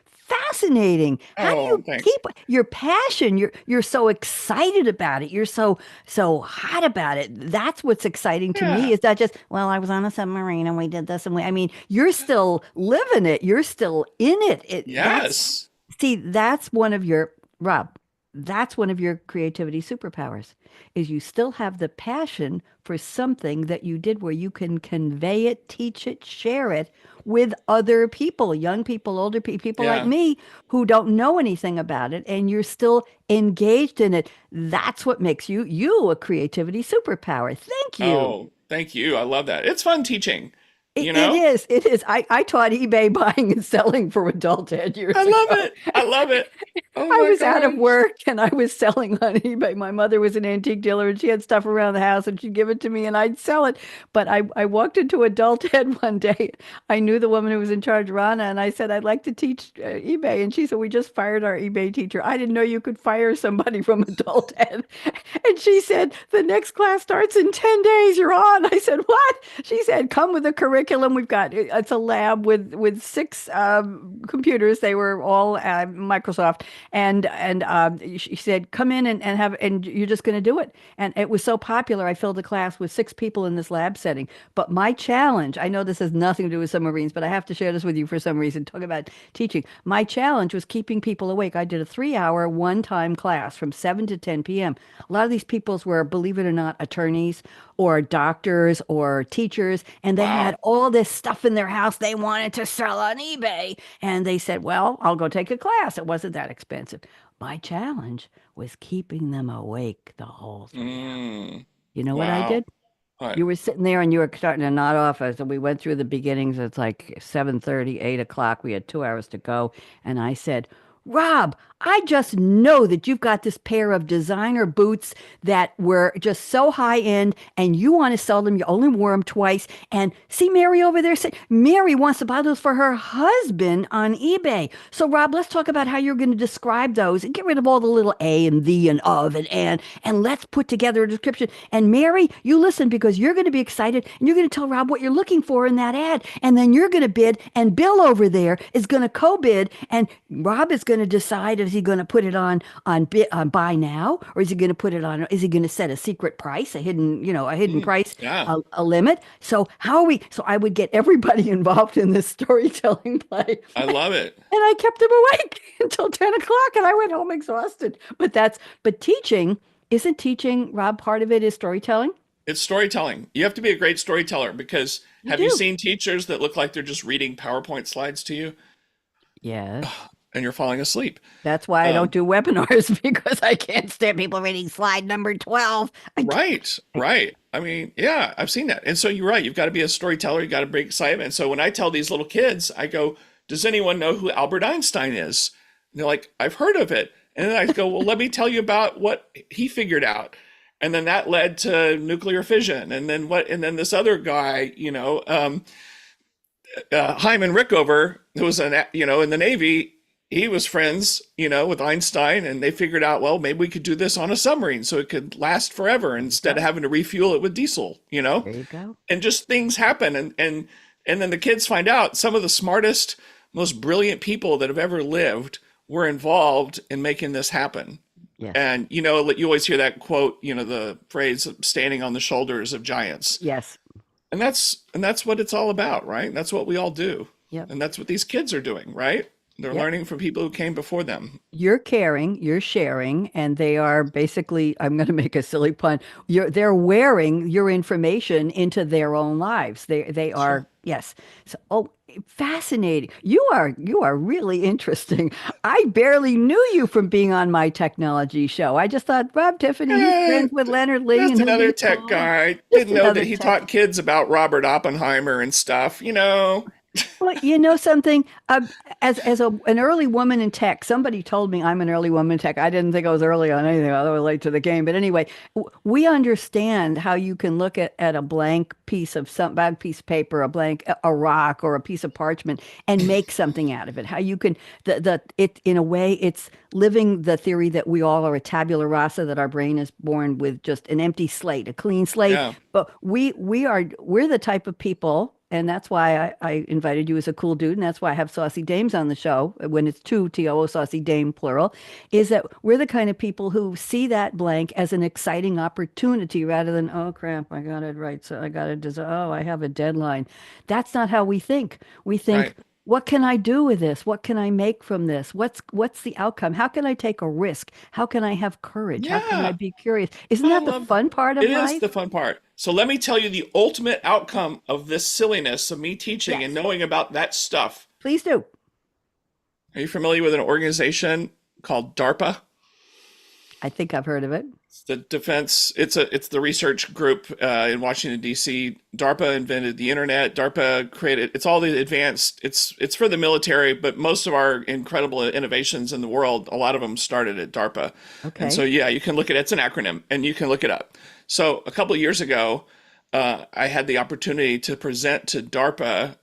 fascinating. How do you keep your passion? You're so excited about it. You're so hot about it. That's what's exciting to me. Is that just, well, I was on a submarine and we did this and you're still living it. You're still in it. Yes. That's one of your, Rob, that's one of your creativity superpowers, is you still have the passion for something that you did where you can convey it, teach it, share it with other people, young people, older people like me who don't know anything about it, and you're still engaged in it. That's what makes you a creativity superpower. Thank you. Oh, thank you. I love that. It's fun teaching. It is. I taught eBay buying and selling for adult ed years ago. I love it. Oh I was out of work and I was selling on eBay. My mother was an antique dealer and she had stuff around the house and she'd give it to me and I'd sell it. But I walked into adult ed one day. I knew the woman who was in charge, Rana, and I said, I'd like to teach eBay. And she said, we just fired our eBay teacher. I didn't know you could fire somebody from adult ed. And she said, the next class starts in 10 days. You're on. I said, what? She said, come with a curriculum. We've got, it's a lab with 6 computers. They were all Microsoft. And she said, come in and you're just going to do it. And it was so popular. I filled a class with 6 people in this lab setting. But my challenge, I know this has nothing to do with submarines, but I have to share this with you for some reason, talk about teaching. My challenge was keeping people awake. I did a 3-hour one-time class from 7 to 10 p.m. A lot of these people were, believe it or not, attorneys or doctors or teachers, and they had all this stuff in their house they wanted to sell on eBay. And they said, well, I'll go take a class. It wasn't that expensive. My challenge was keeping them awake the whole time. You know what I did? What? You were sitting there and you were starting to nod off as we went through the beginnings. It's like 7:30, 8 o'clock. We had 2 hours to go. And I said, Rob, I just know that you've got this pair of designer boots that were just so high end and you want to sell them. You only wore them twice. And see Mary over there? Mary wants to buy those for her husband on eBay. So, Rob, let's talk about how you're going to describe those and get rid of all the little a and the and of and let's put together a description. And Mary, you listen because you're going to be excited and you're going to tell Rob what you're looking for in that ad. And then you're going to bid, and Bill over there is going to co-bid, and Rob is going to decide, is he going to put it on buy now, or is he going to put it on, is he going to set a secret price, a hidden price, Yeah, a limit? So how are we? So I would get everybody involved in this storytelling play. I love it. And I kept him awake until 10 o'clock and I went home exhausted. But teaching, isn't teaching, Rob, part of it is storytelling? It's storytelling. You have to be a great storyteller because You have you do. seen teachers that look like they're just reading PowerPoint slides to you Yes. and you're falling asleep? That's why I don't Um, do webinars because I can't stand people reading slide number 12. right, right. I mean, yeah, I've seen that. And so you're right. You've got to be a storyteller. You got to bring excitement. So when I tell these little kids, I go, does anyone know who Albert Einstein is? And they're like, I've heard of it. And then I go, well, let me tell you about what he figured out. And then that led to nuclear fission. And then and then this other guy, Hyman Rickover, who was in the Navy, he was friends, with Einstein, and they figured out, well, maybe we could do this on a submarine so it could last forever instead of having to refuel it with diesel. There you go. And just things happen, and then the kids find out some of the smartest, most brilliant people that have ever lived were involved in making this happen. Yes. And you always hear that quote, the phrase standing on the shoulders of giants. Yes. And that's what it's all about, right? That's what we all do. Yep. And that's what these kids are doing, right? They're Yep. learning from people who came before them. You're caring, you're sharing, and they are basically, I'm going to make a silly pun. They're wearing your information into their own lives. They Sure. are, yes. So, oh, fascinating. You are really interesting. I barely knew you from being on my technology show. I just thought Rob Tiffany, he's Eh, friends with Leonard Lee, just and he'll another be tech cool. guy. Just Didn't know that another he tech. taught kids about Robert Oppenheimer and stuff. Well, you know something? As an early woman in tech, somebody told me I'm an early woman in tech. I didn't think I was early on anything. I was late to the game. But anyway, we understand how you can look at a blank piece of blank piece of paper, a rock, or a piece of parchment, and make something out of it. How you can it in a way it's living the theory that we all are a tabula rasa, that our brain is born with just an empty slate, a clean slate. Yeah. But we're the type of people, and that's why I invited you as a cool dude, and that's why I have Saucy Dames on the show when it's two TOO Saucy Dame plural, is that we're the kind of people who see that blank as an exciting opportunity rather than, oh crap, I got it right. So I got to oh, I have a deadline. That's not how we think. We think, Right. what can I do with this? What can I make from this? What's the outcome? How can I take a risk? How can I have courage? How can I Yeah. be curious? Isn't I that the love fun part of it is life? the fun part. So let me tell you the ultimate outcome of this silliness of me teaching and Yes, knowing about that stuff. please do. Are you familiar with an organization called DARPA? I think I've heard of it. It's the defense. It's the research group in Washington D.C. DARPA invented the internet. DARPA created. It's all the advanced. It's for the military, but most of our incredible innovations in the world, a lot of them started at DARPA. And so Okay. yeah, you can look at it. It's an acronym, and you can look it up. So a couple of years ago, I had the opportunity to present to DARPA,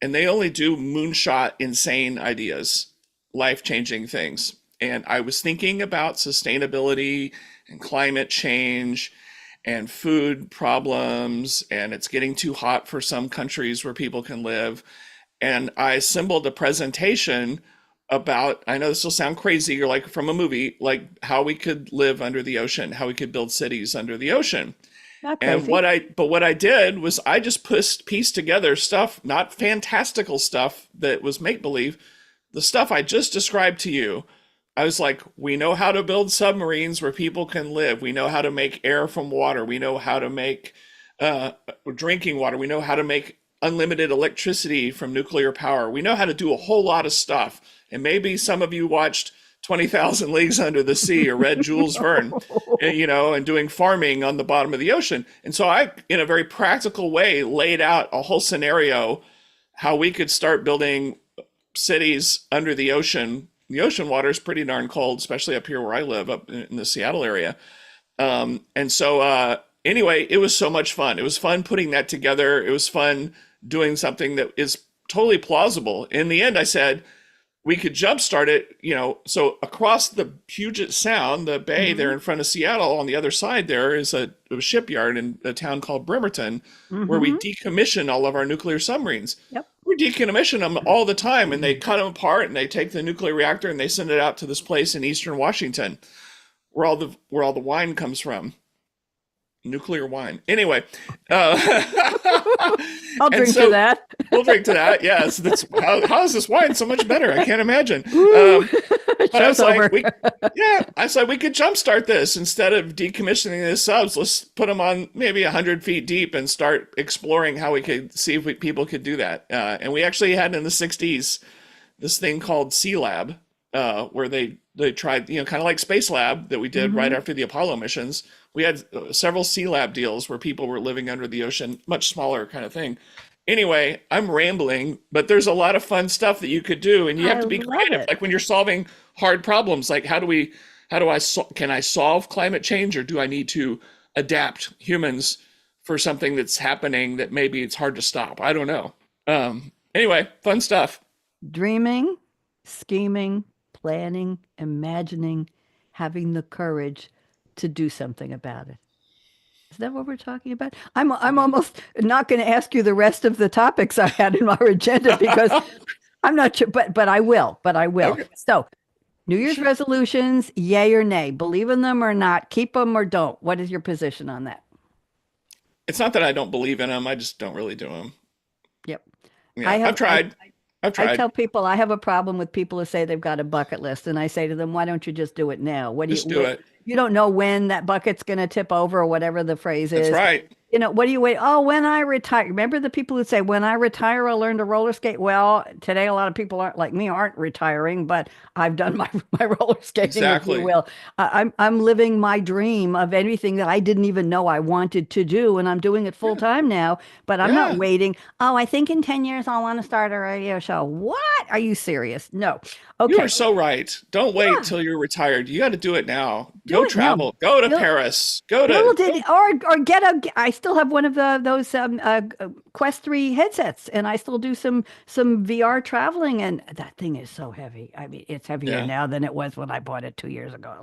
and they only do moonshot, insane ideas, life-changing things. And I was thinking about sustainability and climate change and food problems, and it's getting too hot for some countries where people can live. And I assembled a presentation about, I know this will sound crazy or like from a movie, like how we could live under the ocean, how we could build cities under the ocean. Not And crazy. what I did was I just pieced together stuff, not fantastical stuff that was make believe, the stuff I just described to you. I was like, we know how to build submarines where people can live. We know how to make air from water. We know how to make uh, drinking water. We know how to make unlimited electricity from nuclear power. We know how to do a whole lot of stuff. And maybe some of you watched 20,000 Leagues Under the Sea or read Jules Verne, and doing farming on the bottom of the ocean. And so I, in a very practical way, laid out a whole scenario how we could start building cities under the ocean. The ocean water is pretty darn cold, especially up here where I live, up in the Seattle area. Anyway, it was so much fun. It was fun putting that together. It was fun doing something that is totally plausible. In the end, I said we could jumpstart it, so across the Puget Sound, the bay there in front of Seattle, on the other side there is a shipyard in a town called Bremerton, where we decommission all of our nuclear submarines. Yep. We decommission them all the time, and they cut them apart, and they take the nuclear reactor and they send it out to this place in eastern Washington, where all the wine comes from. Nuclear wine. Anyway, I'll drink to that. We'll drink to that. Yes, that's how is this wine so much better? I can't imagine. But I was like, I said we could jumpstart this instead of decommissioning the subs. Let's put them on maybe 100 feet deep and start exploring how we could see if people could do that. And we actually had in the '60s this thing called Sea Lab, where they tried, kind of like Space Lab that we did right after the Apollo missions. We had several Sea Lab deals where people were living under the ocean, much smaller kind of thing. Anyway, I'm rambling, but there's a lot of fun stuff that you could do, and you have to be creative. Like when you're solving hard problems, like can I solve climate change, or do I need to adapt humans for something that's happening that maybe it's hard to stop? I don't know. Anyway, fun stuff. Dreaming, scheming, planning, imagining, having the courage to do something about it. Is that what we're talking about? I'm almost not going to ask you the rest of the topics I had in our agenda because I'm not sure, but I will. Okay. So, New Year's resolutions, yay or nay? Believe in them or not? Keep them or don't? What is your position on that? It's not that I don't believe in them. I just don't really do them. Yep. Yeah, I've tried. I tell people I have a problem with people who say they've got a bucket list, and I say to them, "Why don't you just do it now? Just do it. You don't know when that bucket's going to tip over, or whatever the phrase is. That's right. What do you wait? Oh, when I retire. Remember the people who say, when I retire, I'll learn to roller skate. Well, today, a lot of people aren't retiring, but I've done my roller skating, exactly. if you will. I'm living my dream of anything that I didn't even know I wanted to do, and I'm doing it full time now, but I'm not waiting. Oh, I think in 10 years, I'll want to start a radio show. What? Are you serious? No. Okay. You are so right. Don't wait till you're retired. You got to do it now. Go travel. Go to Paris. Go to or get I still have one of those Quest 3 headsets, and I still do some VR traveling, and that thing is so heavy. I mean, it's heavier now than it was when I bought it 2 years ago.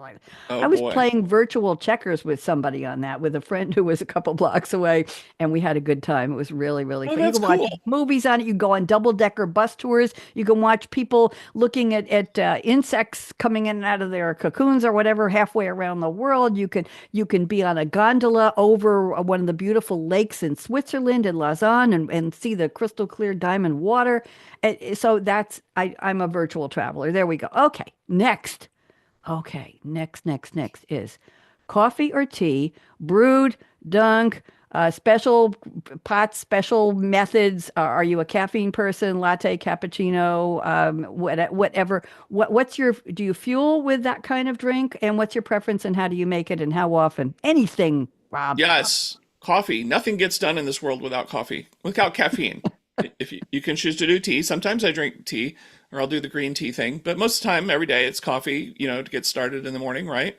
I was playing virtual checkers with somebody on that, with a friend who was a couple blocks away, and we had a good time. It was really, really fun. You can watch movies on it. You go on double-decker bus tours. You can watch people looking at insects coming in and out of their cocoons or whatever halfway around the world. You can be on a gondola over one of the beautiful lakes in Switzerland and Lausanne and see the crystal clear diamond water. So I'm a virtual traveler. There we go. Okay, next. Next is coffee or tea, brewed, dunk, special pots, special methods. Are you a caffeine person, latte, cappuccino, whatever? Do you fuel with that kind of drink? And what's your preference, and how do you make it, and how often? Anything, Rob. Yes. Coffee. Nothing gets done in this world without coffee, without caffeine. If you can choose to do tea, sometimes I drink tea, or I'll do the green tea thing, but most of the time, every day, it's coffee, to get started in the morning, right?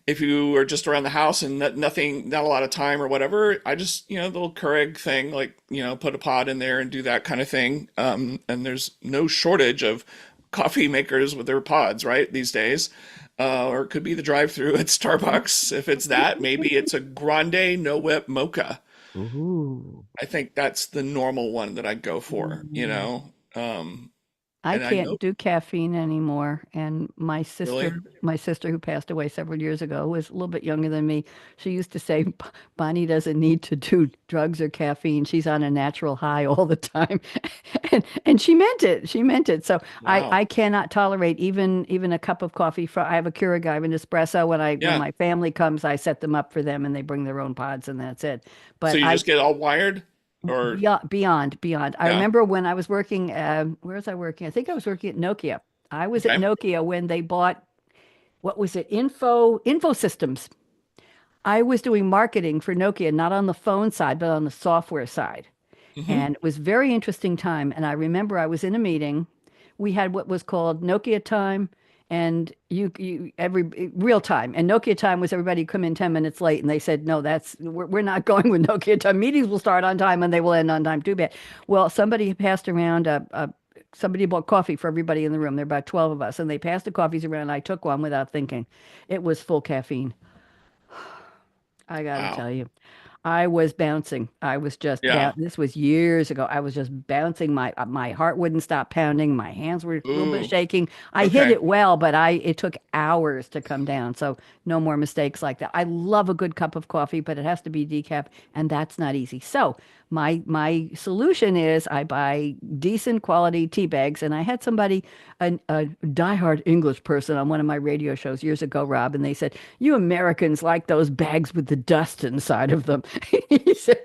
If you are just around the house and not a lot of time or whatever, I just, the little Keurig thing, like, put a pod in there and do that kind of thing. And there's no shortage of coffee makers with their pods, right, these days. Or it could be the drive-through at Starbucks. If it's that, maybe it's a grande no-whip mocha. Ooh. I think that's the normal one that I go for, I can't do caffeine anymore. And my sister who passed away several years ago, who was a little bit younger than me, she used to say, Bonnie doesn't need to do drugs or caffeine. She's on a natural high all the time. and she meant it. She meant it. So wow. I cannot tolerate even a cup of coffee. I have a Keurig, I have an espresso. When my family comes, I set them up for them, and they bring their own pods, and that's it. But so you just get all wired? Beyond. I remember when I was working, where was I working? I think I was working at Nokia. I was at Okay. Nokia when they bought, what was it? Info Systems. I was doing marketing for Nokia, not on the phone side, but on the software side. Hmm. And it was very interesting time. And I remember I was in a meeting. We had what was called Nokia time and you every real time. And Nokia time was everybody come in 10 minutes late. And they said, no, we're not going with Nokia time. Meetings will start on time and they will end on time. Too bad. Well, somebody passed around somebody bought coffee for everybody in the room. There were about 12 of us. And they passed the coffees around. I took one without thinking. It was full caffeine. I got to Wow. tell you. I was bouncing. I was just Yeah. this was years ago. I was just bouncing. My heart wouldn't stop pounding. My hands were a little bit Ooh. shaking. I hit Okay. it well, but I it took hours to come down. So no more mistakes like that. I love a good cup of coffee, but it has to be decaf, and that's not easy. So my solution is I buy decent quality tea bags, and I had somebody a diehard English person on one of my radio shows years ago, Rob, and they said, "You Americans like those bags with the dust inside of them." He said,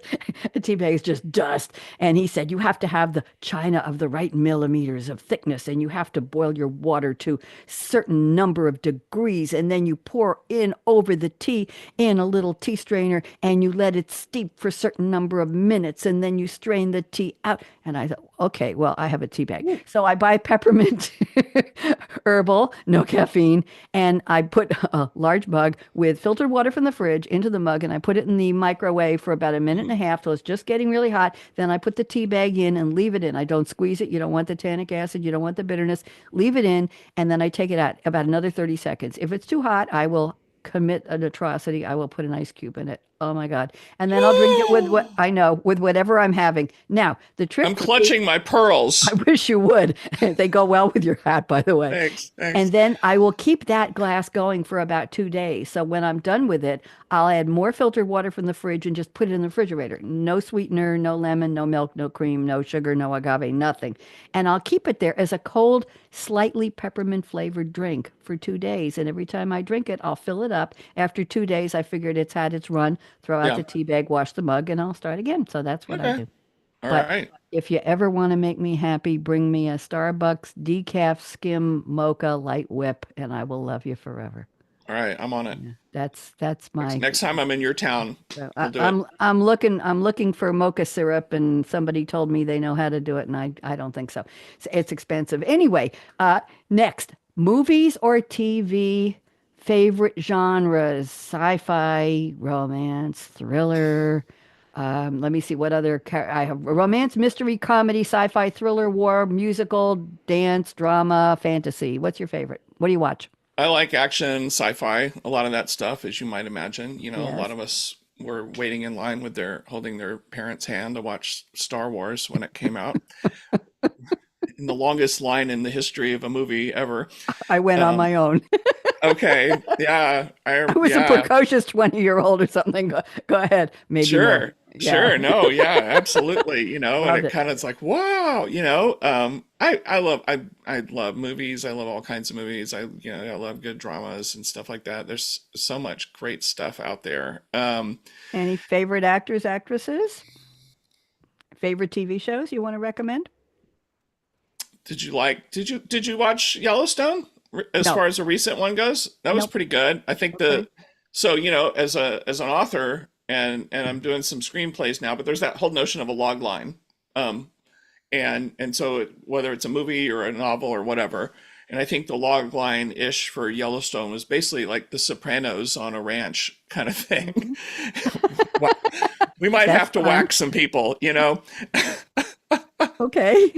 "A tea bag is just dust," and he said, "You have to have the china of the right millimeters of thickness, and you have to boil your water to certain number of degrees, and then you pour in over the tea in a little tea strainer, and you let it steep for a certain number of minutes, and then you strain the tea out." And I thought, okay, well, I have a tea bag. So I buy peppermint herbal, no caffeine, and I put a large mug with filtered water from the fridge into the mug, and I put it in the microwave for about a minute and a half till it's just getting really hot. Then I put the tea bag in and leave it in. I don't squeeze it. You don't want the tannic acid. You don't want the bitterness. Leave it in, and then I take it out about another 30 seconds. If it's too hot, I will commit an atrocity. I will put an ice cube in it. Oh my God. And then I'll drink it with what I know, with whatever I'm having. Now, the trick I'm for me, clutching my I pearls. wish you would. They go well with your hat, by the way. Thanks. And Thanks. then I will keep that glass going for about 2 days. So when I'm done with it, I'll add more filtered water from the fridge and just put it in the refrigerator. No sweetener, no lemon, no milk, no cream, no sugar, no agave, nothing. And I'll keep it there as a cold, slightly peppermint flavored drink for 2 days. And every time I drink it, I'll fill it up. After 2 days, I figured it's had its run, throw out Yeah. the tea bag, wash the mug, and I'll start again. So that's what I Okay. do. All But right. if you ever want to make me happy, bring me a Starbucks decaf skim mocha light whip, and I will love you forever. All right. I'm on it. Yeah, that's Next, my. next time I'm in your town, So we'll do it. I'm looking for mocha syrup, and somebody told me they know how to do it, and I don't think so. It's expensive anyway. Next, movies or TV favorite genres: sci-fi, romance, thriller. Let me see what other I have: romance, mystery, comedy, sci-fi, thriller, war, musical, dance, drama, fantasy. What's your favorite? What do you watch? I like action, sci-fi, a lot of that stuff, as you might imagine. You know, a lot Yes. of us were waiting in line with holding their parents' hand to watch Star Wars when it came out, in the longest line in the history of a movie ever. I went on Um, my own. okay, yeah, I was a yeah, precocious 20-year-old or something. Go ahead. Maybe more. sure, Yeah. sure, no, yeah, absolutely, and Loved it it. kind of it's like, wow, I love movies. I love all kinds of movies. I love good dramas and stuff like that. There's so much great stuff out there. Any favorite actors, actresses? Favorite TV shows you want to recommend? Did you watch Yellowstone? As No. far as a recent one goes, that was Nope. pretty good. I think Okay. so as an author, and I'm doing some screenplays now, but there's that whole notion of a log line. Um, and so whether it's a movie or a novel or whatever, and I think the log line ish for Yellowstone was basically like The Sopranos on a ranch kind of thing. Mhm. Wha- we might That's have to fun. whack some people. Okay.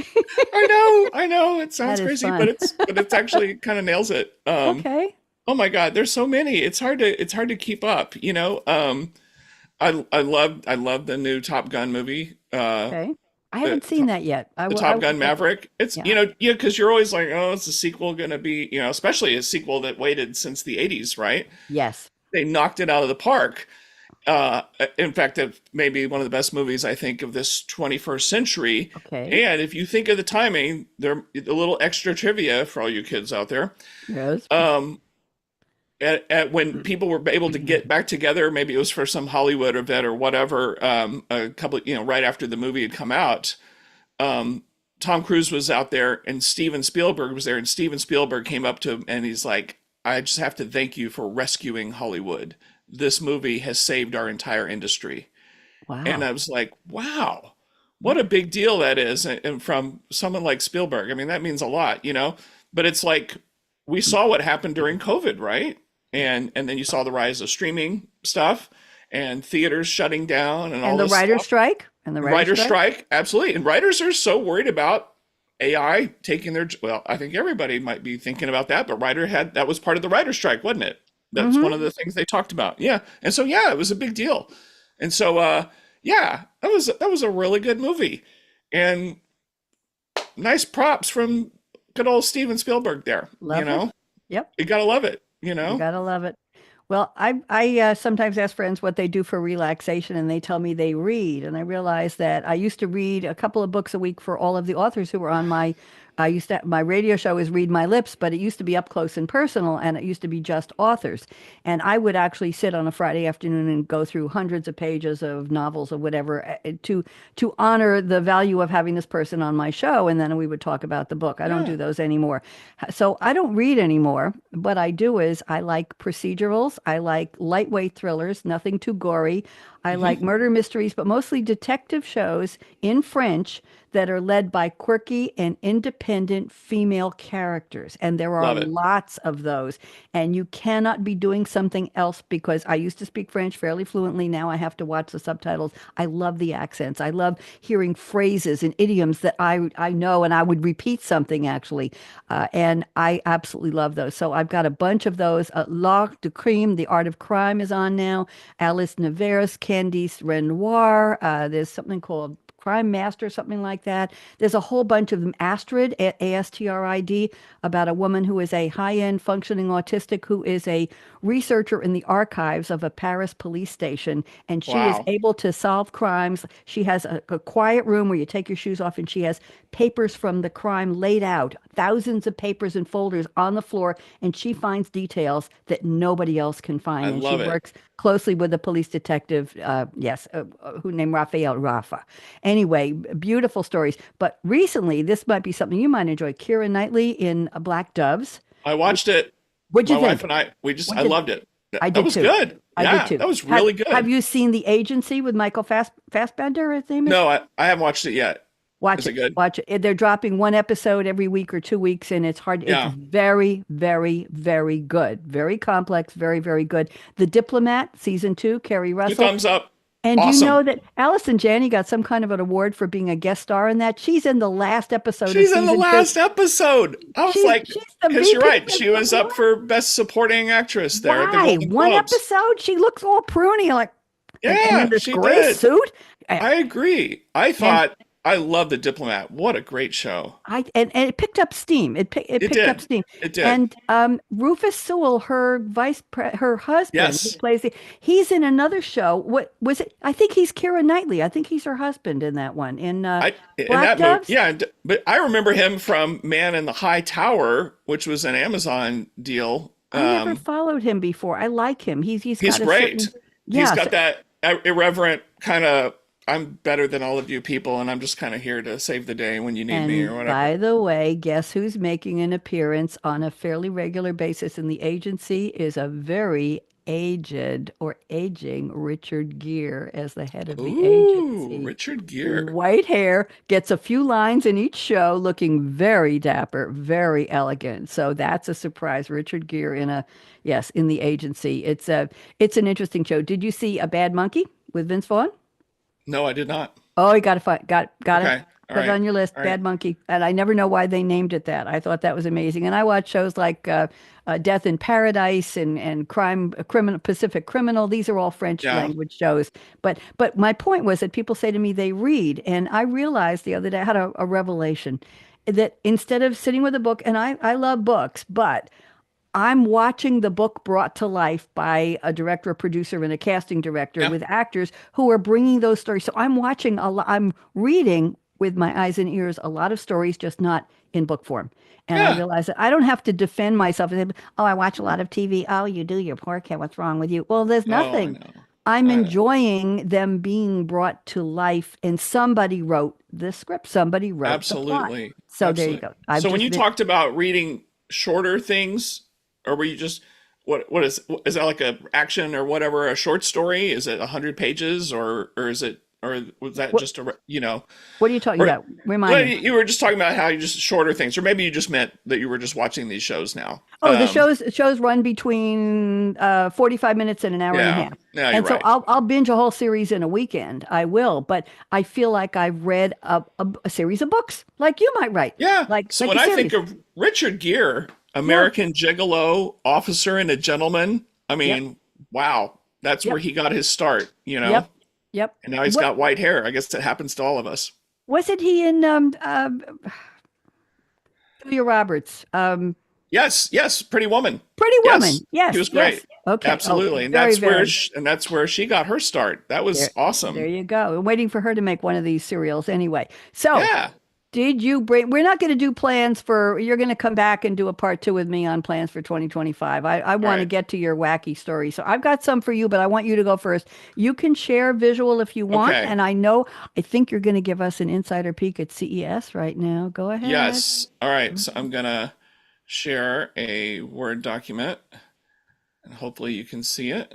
I know, it That sounds is crazy, fun. but it's actually kind of nails it. Okay. Oh my God, there's so many. It's hard to keep up. I love the new Top Gun movie. Okay. I The haven't seen that yet. the I Top will Gun check it. Maverick. It's Yeah. yeah, because you're always like, oh, is the sequel gonna be, especially a sequel that waited since the '80s, right? Yes. They knocked it out of the park. In fact, it may be one of the best movies I think of this 21st century. Okay. And if you think of the timing, there a little extra trivia for all you kids out there. Yes. Um, at when people were able to get back together, maybe it was for some Hollywood event or whatever, a couple, right after the movie had come out. Um, Tom Cruise was out there and Steven Spielberg was there, and Steven Spielberg came up to him and he's like, I just have to thank you for rescuing Hollywood. This movie has saved our entire industry. And I Wow. was like, wow, what a big deal that is. And from someone like Spielberg, I mean, that means a lot, you know? But it's like we saw what happened during COVID, right? And then you saw the rise of streaming stuff and theaters shutting down and all And the this writer's stuff. strike? And the writer's Writer's strike? strike, absolutely. And writers are so worried about AI taking their, well, I think everybody might be thinking about that, but that was part of the writer's strike, wasn't it? That's one Mm-hmm. of the things they talked about. Yeah. And so yeah, it was a big deal. And so yeah, that was a really good movie. And nice props from good old Steven Spielberg there, you Love it. know? Yep. You gotta love it, you You know? gotta love it. Well, I sometimes ask friends what they do for relaxation, and they tell me they read. And I realize that I used to read a couple of books a week for all of the authors who were on my. I used to my radio show is Read My Lips, but it used to be up close and personal, and it used to be just authors. And I would actually sit on a Friday afternoon and go through hundreds of pages of novels or whatever to honor the value of having this person on my show, and then we would talk about the book. I don't Yeah. do those anymore. So I don't read anymore. What I do is I like procedurals. I like lightweight thrillers, nothing too gory. I like Hmm. murder mysteries, but mostly detective shows in French that are led by quirky and independent female characters. And there are Love it. lots of those. And you cannot be doing something else because I used to speak French fairly fluently. Now I have to watch the subtitles. I love the accents. I love hearing phrases and idioms that I know, and I would repeat something actually. And I absolutely love those. So I've got a bunch of those. L'Art de Crime, The Art of Crime is on now. Alice Nevers, Candice Renoir. There's something called Crime Master, something like that. There's a whole bunch of them. Astrid, Astrid, about a woman who is a high-end functioning autistic who is a researcher in the archives of a Paris police station, and she is Wow. able to solve crimes. She has a quiet room where you take your shoes off, and she has papers from the crime laid out, thousands of papers and folders on the floor, and she finds details that nobody else can I find. And she love it. works closely with a police detective, yes, who named Raphael Rafa. Anyway, beautiful stories. But recently, this might be something you might enjoy. Keira Knightley in Black Doves. I watched it. What'd My you wife think? and I What'd you, loved it. I That did was too. good. I did Yeah, too. that was Have really Have good. you seen The Agency with Michael Fassbender? His name is. No, I haven't watched it yet. Watch Is it it. good? Watch it. They're dropping one episode every week or 2 weeks, and it's hard. It's Yeah. very, very, very good. Very complex. Very, very good. The Diplomat, season two, Kerry Two Russell. thumbs up. And you Awesome. know that Allison Janney got some kind of an award for being a guest star in that. She's in the last episode of She's in the season two. last episode. I was like, She's the because you're VP right. of She was up support. for Best Supporting Actress there at the Why? Golden One Globes. episode, she looks all pruny, like, and in Yeah, this she gray did. suit. Uh, I agree. I And thought I love The Diplomat. What a great show. and it picked up steam. It It picked up did. steam. It did. And Rufus Sewell, her husband, who Yes. plays he's in another show. What was it? I think he's Keira Knightley. I think he's her husband in that one in I in Black that movie, Doves. yeah, but I remember him from Man in the High Tower, which was an Amazon deal. I never followed him before. I like him. He's He's got a certain great. He's yes. got that irreverent kind of I'm better than all of you people, and I'm just kind of here to save the day when you need me or And whatever. by the way, guess who's making an appearance on a fairly regular basis in the agency is a very aged or aging Richard Gere as the head of the Ooh, agency. Richard Gere. White hair, gets a few lines in each show, looking very dapper, very elegant. So that's a surprise. Richard Gere yes, in the agency. It's an interesting show. Did you see A Bad Monkey with Vince Vaughn? No, I did not. Oh, you got to find, got it. Okay. All Put it right. on your list, All right. Bad Monkey. And I never know why they named it that. I thought that was amazing. And I watch shows like Death in Paradise and Criminal, Pacific Criminal. These are all French Yeah. language shows. But my point was that people say to me they read, and I realized the other day I had a revelation that instead of sitting with a book, and I love books, but I'm watching the book brought to life by a director, a producer, and a casting director Yeah. with actors who are bringing those stories. So I'm watching I'm reading with my eyes and ears a lot of stories, just not in book form. And I Yeah. realize that I don't have to defend myself and say, oh, I watch a lot of TV. Oh, you do, you're poor kid. What's wrong with you? Well, there's Oh, I nothing. know. I'm Uh, enjoying them being brought to life, and somebody wrote the script, somebody wrote the plot. Absolutely. So there you Absolutely. go. I've So when just you been, talked about reading shorter things, or were you just what is that like a action or whatever, a short story? Is it 100 pages or is it or was that what just a you know what are you talking or about? Remind well me. you were just talking about how you just shorter things or maybe you just meant that you were just watching these shows now. Oh, the shows run between 45 minutes and an hour and a Yeah. half. Yeah, you're And so right. I'll binge a whole series in a weekend. I will, but I feel like I've read a series of books like you might write, Yeah. like So like when a I think series. of Richard Gere, Yeah. American Gigolo, Officer and a Gentleman, I Yep. mean, wow, that's where Yep. he got his start, you know? Yep. Yep. And now he's What got white hair. I guess it happens to all of us. wasn't he in Julia Roberts? Yes, yes, Pretty Woman. Pretty Yes, Woman. he Yes, was great. yes. Okay. Oh, Absolutely. And very, that's where very. she got her start. That was There awesome. you go. I'm waiting for her to make one of these serials anyway. So, Yeah. did you bring, we're not going to do plans for, you're going to come back and do a part two with me on plans for 2025. I All want to right. get to your wacky story. So I've got some for you, but I want you to go first. You can share visual if you want. Okay. And I think you're going to give us an insider peek at CES right now. Go ahead. Yes. All right. So I'm gonna share a Word document and hopefully you can see it.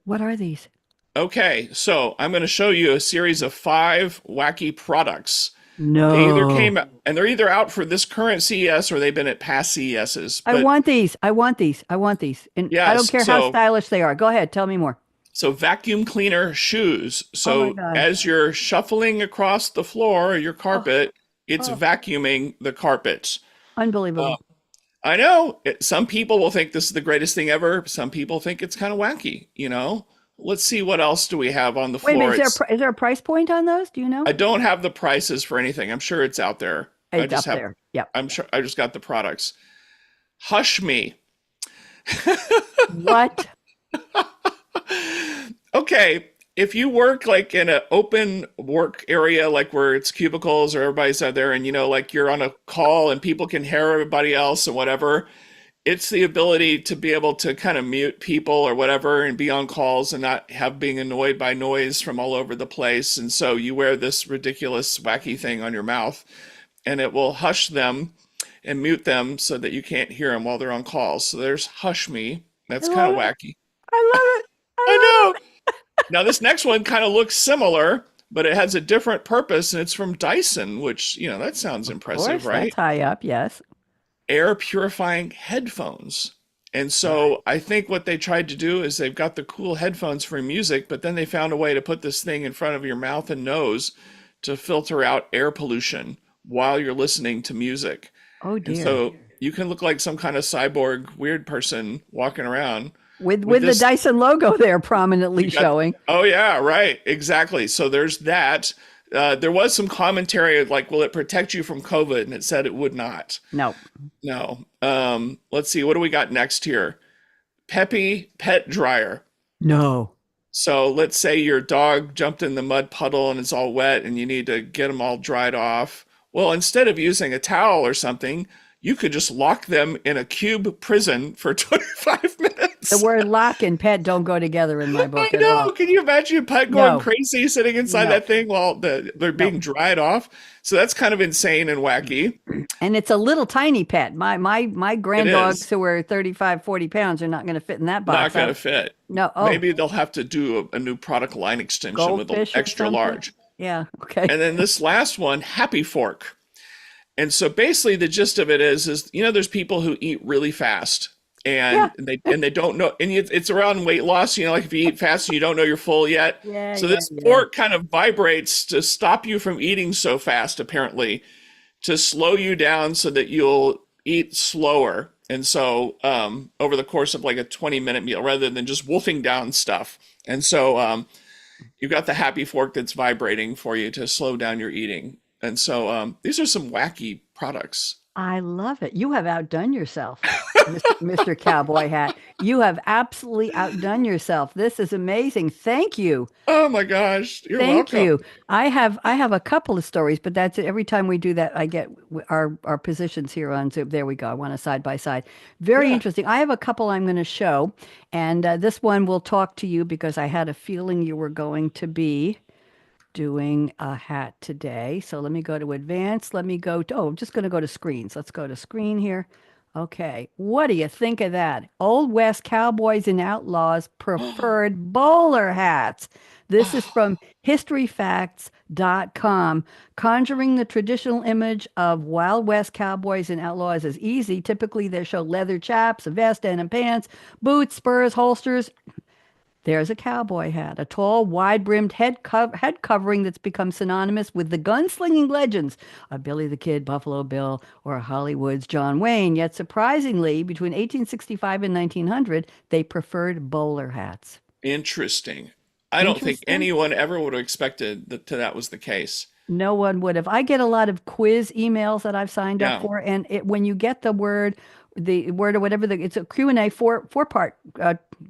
What are these? Okay, so I'm going to show you a series of 5 wacky products. They either No. came and they're either out for this current CES or they've been at past CESs. I But want these. I want these. I want these. And I don't yes, care how stylish they are. Go ahead. Tell me more. so vacuum cleaner shoes. Oh my So God. as you're shuffling across the floor or your Oh, carpet, it's oh, vacuuming the carpet. Uh, unbelievable. I know some people will think this is the greatest thing ever. Some people think it's kind of wacky, you know. Let's see what else do we have on the Wait a minute. floor. Is there a price point on those? Do you know? I don't have the prices for anything. I'm sure it's out there. I It's just up have there. Yep. I'm sure I just got the products. Hush me. What? Okay, if you work like in an open work area, like where it's cubicles or everybody's out there, and you know, like you're on a call and people can hear everybody else and whatever, it's the ability to be able to kind of mute people or whatever and be on calls and not have being annoyed by noise from all over the place. And so you wear this ridiculous, wacky thing on your mouth, and it will hush them and mute them so that you can't hear them while they're on calls. So there's Hush Me. I That's kind love of it. wacky. I love it. I I love know. Now, this next one kind of looks similar, but it has a different purpose, and it's from Dyson, which, you know, that sounds it. Of impressive, course, that's right? high up. Yes. Air purifying headphones. And Right. so I think what they tried to do is they've got the cool headphones for music, but then they found a way to put this thing in front of your mouth and nose to filter out air pollution while you're listening to music. Oh And dear. so you can look like some kind of cyborg weird person walking around with With the this. Dyson logo there prominently You got, showing. oh yeah, right, exactly. So there's that. There was some commentary like, will it protect you from COVID? And it said it would not. No. No. Let's see, what do we got next here? Peppy pet dryer. No. So let's say your dog jumped in the mud puddle and it's all wet and you need to get them all dried off. Well, instead of using a towel or something, you could just lock them in a cube prison for 25 The minutes. word lock and pet don't go together in my I book at know. all. Can you imagine a pet going No. crazy sitting inside No. that thing while they're No. being dried off? So that's kind of insane and wacky. And it's a little tiny pet. My It grand dogs is who are 35, 40 pounds are not going to fit in that not box. going to fit. No. Oh, Maybe they'll have to do a new product line extension with an goldfish or extra something. large. Yeah. Okay. And then this last one, Happy Fork. And so basically the gist of it is you know there's people who eat really fast Yeah. and they don't know and it's around weight loss, you know, like if you eat fast and you don't know you're full yet. Yeah. So Yeah. this Yeah. fork kind of vibrates to stop you from eating so fast apparently, to slow you down so that you'll eat slower. And so over the course of like a 20-minute meal rather than just wolfing down stuff. And so you've got the Happy Fork that's vibrating for you to slow down your eating. And so these are some wacky products. I love it. You have outdone yourself, Mr. Cowboy Hat. You have absolutely outdone yourself. This is amazing. Thank you. Oh my gosh, you're Thank welcome. you. I have a couple of stories, but that's it. Every time we do that, I get our positions here on Zoom. There we go. I want a side by side. Very Yeah. interesting. I have a couple I'm going to show, and this one will talk to you because I had a feeling you were going to be doing a hat today. So let me go to advanced. Let me go to, oh, I'm just going to go to screens. Let's go to screen here. Okay. What do you think of that? Old West cowboys and outlaws preferred bowler hats. This is Oh, from historyfacts.com. Conjuring the traditional image of Wild West cowboys and outlaws is easy. Typically, they show leather chaps, a vest, denim pants, boots, spurs, holsters. There's a cowboy hat, a tall, wide-brimmed head covering that's become synonymous with the gunslinging legends of Billy the Kid, Buffalo Bill, or Hollywood's John Wayne. Yet surprisingly, between 1865 and 1900, they preferred bowler hats. interesting. I don't think Interesting. anyone ever would have expected that was the case. No one would have. I get a lot of quiz emails that I've signed up Yeah. for, and when you get the word or whatever, it's a Q&A four part,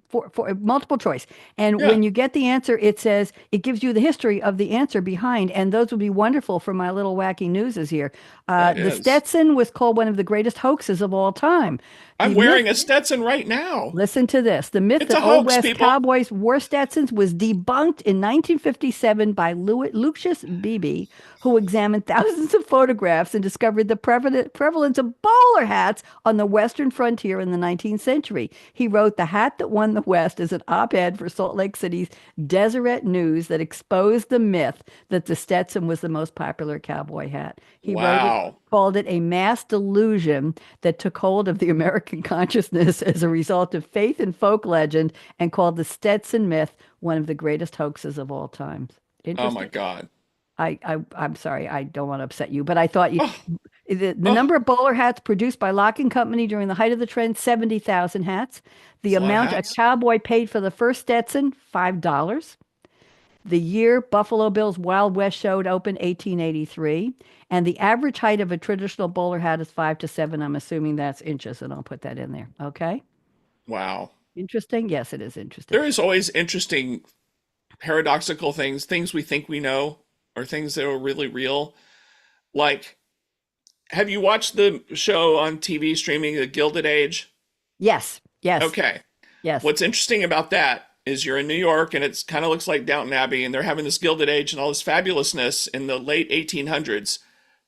four multiple choice, and Yeah. when you get the answer, it says it gives you the history of the answer behind, and those would be wonderful for my little wacky newses here. That The is. Stetson was called one of the greatest hoaxes of all time. I'm The myth wearing a Stetson right now. Listen to this. The myth It's that a Old hoax, West people. cowboys wore Stetsons was debunked in 1957 by Lucius Beebe, who examined thousands of photographs and discovered the prevalence of bowler hats on the western frontier in the 19th century. He wrote The Hat That Won the West as an op-ed for Salt Lake City's Deseret News that exposed the myth that the Stetson was the most popular cowboy hat. He wrote it, Wow. called it a mass delusion that took hold of the American consciousness as a result of faith and folk legend, and called the Stetson myth one of the greatest hoaxes of all times. Oh my Interesting. God. I'm sorry, I don't want to upset you, but I thought Oh, the oh, number of bowler hats produced by Lock and Company during the height of the trend, 70,000 hats. The it's a lot of amount a hats. cowboy paid for the first Stetson, $5. The year Buffalo Bill's Wild West showed opened, 1883. And the average height of a traditional bowler hat is 5 to 7. I'm assuming that's inches, and I'll put that in there. Okay. Wow. Interesting? Yes, it is interesting. There is always interesting paradoxical things we think we know, or things that are really real. Like, have you watched the show on TV streaming, The Gilded Age? Yes, yes, Okay. yes. What's interesting about that is you're in New York and it's kind of looks like Downton Abbey, and they're having this Gilded Age and all this fabulousness in the late 1800s.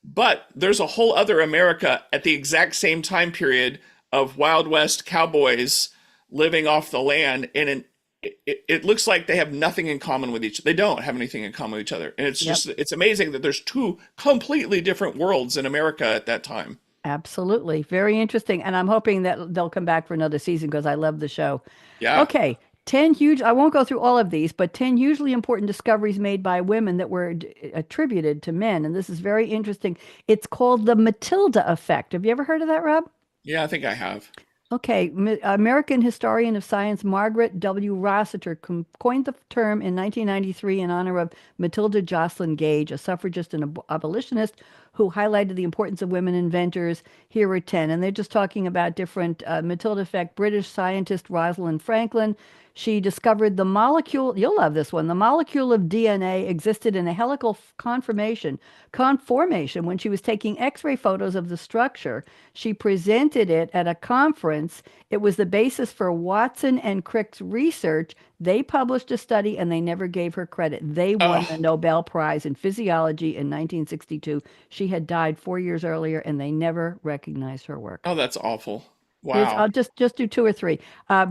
But there's a whole other America at the exact same time period of Wild West cowboys living off the land, and it looks like they have nothing in common with each. They don't have anything in common with each other, and Yep. it's amazing that there's two completely different worlds in America at that time. Absolutely. Very interesting. And I'm hoping that they'll come back for another season because I love the show. Yeah. Okay. 10 huge, I won't go through all of these, but 10 hugely important discoveries made by women that were attributed to men. And this is very interesting. It's called the Matilda effect. Have you ever heard of that, Rob? Yeah, I think I have. Okay, American historian of science Margaret W. Rossiter coined the term in 1993 in honor of Matilda Joslyn Gage, a suffragist and abolitionist who highlighted the importance of women inventors. Here are 10, and they're just talking about different Matilda effect. British scientist Rosalind Franklin. She discovered the molecule, you'll love this one, the molecule of DNA existed in a helical conformation when she was taking X-ray photos of the structure. She presented it at a conference. It was the basis for Watson and Crick's research. They published a study and they never gave her credit. They won the Oh, Nobel Prize in Physiology in 1962. She had died 4 years earlier and they never recognized her work. oh, that's awful. I'll Wow. just do two or three.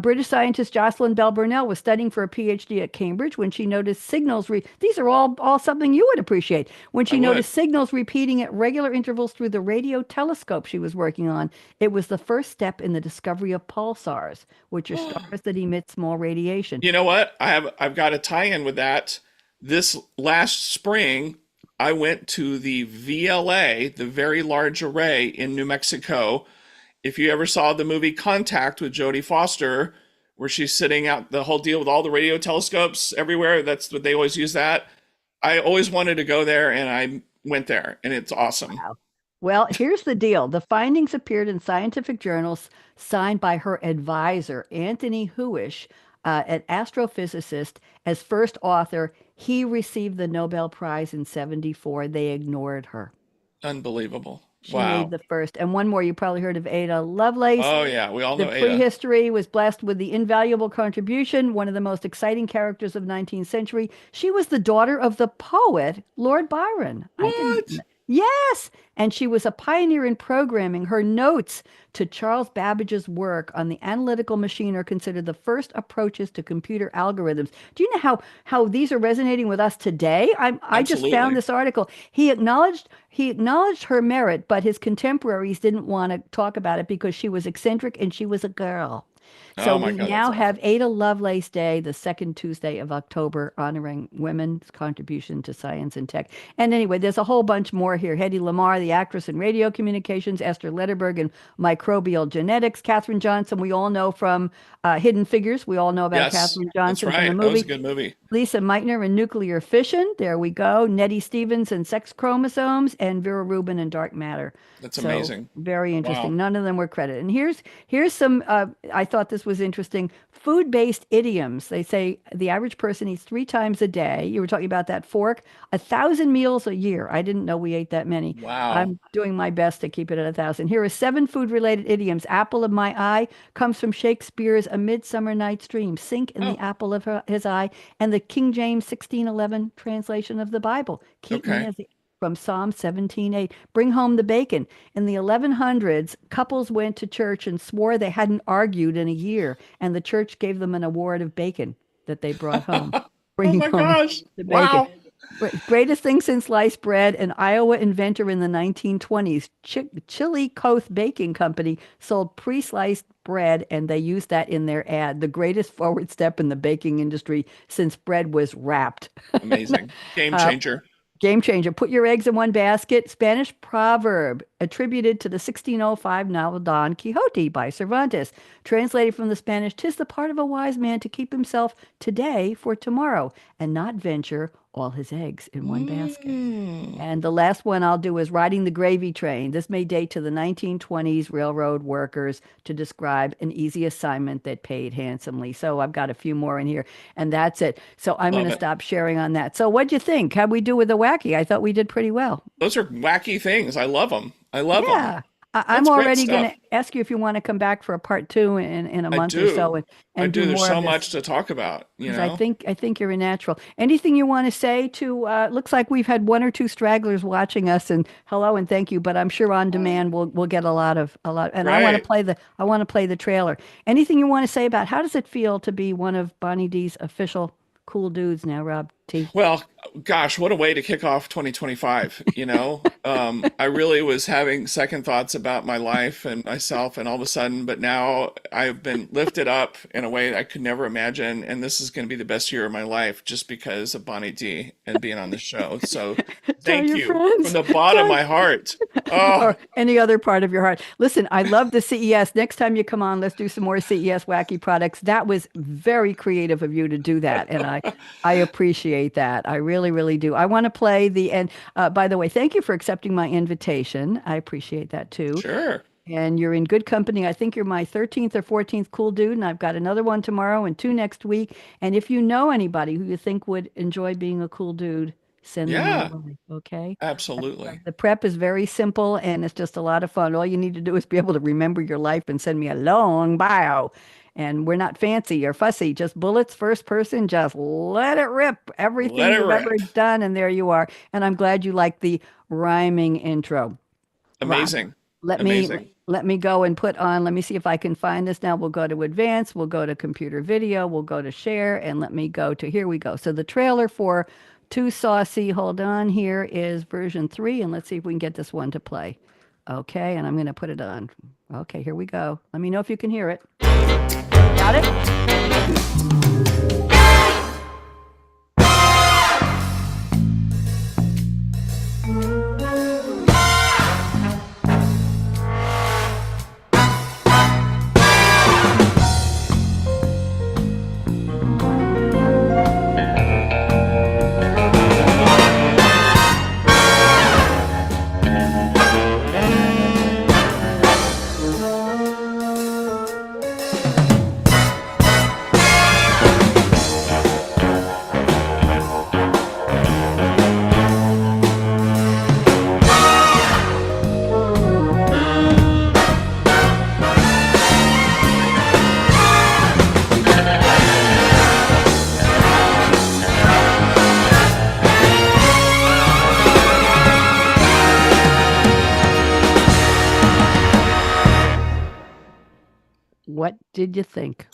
British scientist Jocelyn Bell Burnell was studying for a PhD at Cambridge when she noticed signals. These are all something you would appreciate. When I she would. noticed signals repeating at regular intervals through the radio telescope she was working on, it was the first step in the discovery of pulsars, which are stars that emit small radiation. You know what? I've got a tie-in with that. This last spring, I went to the VLA, the Very Large Array in New Mexico. If you ever saw the movie Contact with Jodie Foster, where she's sitting out the whole deal with all the radio telescopes everywhere, that's what they always use that. I always wanted to go there and I went there and it's awesome. Wow. Well, here's the deal. The findings appeared in scientific journals signed by her advisor, Anthony Hewish, an astrophysicist, as first author. He received the Nobel Prize in 74. They ignored her. Unbelievable. She made Wow. the first. And one more, you probably heard of Ada Lovelace. Oh yeah, we all The know Ada. prehistory was blessed with the invaluable contribution, one of the most exciting characters of 19th century. She was the daughter of the poet Lord Byron. I didn't. What? Yes, and she was a pioneer in programming. Her notes to Charles Babbage's work on the analytical machine are considered the first approaches to computer algorithms. Do you know how these are resonating with us today? I just found Absolutely. this article. He acknowledged her merit, but his contemporaries didn't want to talk about it because she was eccentric and she was a girl. So Oh my we God, that's now have awful. Ada Lovelace Day, the second Tuesday of October, honoring women's contribution to science and tech. And anyway, there's a whole bunch more here. Hedy Lamarr, the actress in radio communications, Esther Letterberg in microbial genetics, Katherine Johnson, we all know from Hidden Figures. We all know about Yes, Katherine that's Johnson from the right. That was a movie. good movie. Lisa Meitner in nuclear fission. There we go. Nettie Stevens in sex chromosomes, and Vera Rubin in dark matter. That's So amazing. very interesting. Wow. None of them were credited. And here's some. I thought this was interesting. Food-based idioms. They say the average person eats 3 times a day. You were talking about that fork. 1,000 meals a year. I didn't know we ate that many. Wow. I'm doing my best to keep it at 1,000. Here are 7 food-related idioms. Apple of my eye comes from Shakespeare's A Midsummer Night's Dream. Sink in the Oh, apple of his eye, and the King James 1611 translation of the Bible. Keep me okay. as from Psalm 17:8. Bring home the bacon. In the 1100s, couples went to church and swore they hadn't argued in a year, and the church gave them an award of bacon that they brought home. Oh Bring my home gosh. the bacon. Wow. Greatest thing since sliced bread, an Iowa inventor in the 1920s, Chili Coth Baking Company sold pre-sliced bread, and they used that in their ad. The greatest forward step in the baking industry since bread was wrapped. Amazing. Game Uh, changer. Game changer. Put your eggs in one basket. Spanish proverb attributed to the 1605 novel Don Quixote by Cervantes. Translated from the Spanish, "'Tis the part of a wise man to keep himself today for tomorrow, and not venture all his eggs in one basket." Mm. And the last one I'll do is riding the gravy train. This may date to the 1920s railroad workers to describe an easy assignment that paid handsomely. So I've got a few more in here, and that's it. So I'm going Love to it. stop sharing on that. So what'd you think? How'd we do with the wacky? I thought we did pretty well. Those are wacky things. I love them. I love them. Yeah. I'm That's great already going to stuff. ask you if you want to come back for a part two in a I month or so do. I and do do. There's more so of this. much to talk about, you Because know? I think you're a natural. Anything you want to say to, looks like we've had one or two stragglers watching us, and hello and thank you, but I'm sure on demand we'll get a lot, and Right. I want to play the trailer. Anything you want to say about how does it feel to be one of Bonnie D's official cool dudes now, Rob T? Well, gosh, what a way to kick off 2025, you know? I really was having second thoughts about my life and myself, and all of a sudden, but now I've been lifted up in a way I could never imagine, and this is going to be the best year of my life just because of Bonnie D and being on the show. So Tell thank your you from friends. the bottom of Tell my heart. Oh, or any other part of your heart. Listen, I love the CES. Next time you come on, let's do some more CES wacky products. That was very creative of you to do that, and I appreciate that. I really, really do. I want to play the and by the way, thank you for accepting my invitation. I appreciate that too. sure. And you're in good company. I think you're my 13th or 14th cool dude, and I've got another one tomorrow and two next week. And if you know anybody who you think would enjoy being a cool dude, send them my Yeah, way, okay? absolutely. The prep is very simple and it's just a lot of fun. All you need to do is be able to remember your life and send me a long bio. And we're not fancy or fussy, just bullets, first person, just let it rip. Let Everything it you've ever rip. done, and there you are. And I'm glad you like the rhyming intro. Rob, Amazing. let me Amazing. let me go and put on, let me see if I can find this now. We'll go to advanced, we'll go to computer video, we'll go to share, and let me go to, here we go. So the trailer for Too Saucy, hold on, here is version 3, and let's see if we can get this one to play. Okay, and I'm going to put it on. Okay, here we go. Let me know if you can hear it. Got it? What did you think?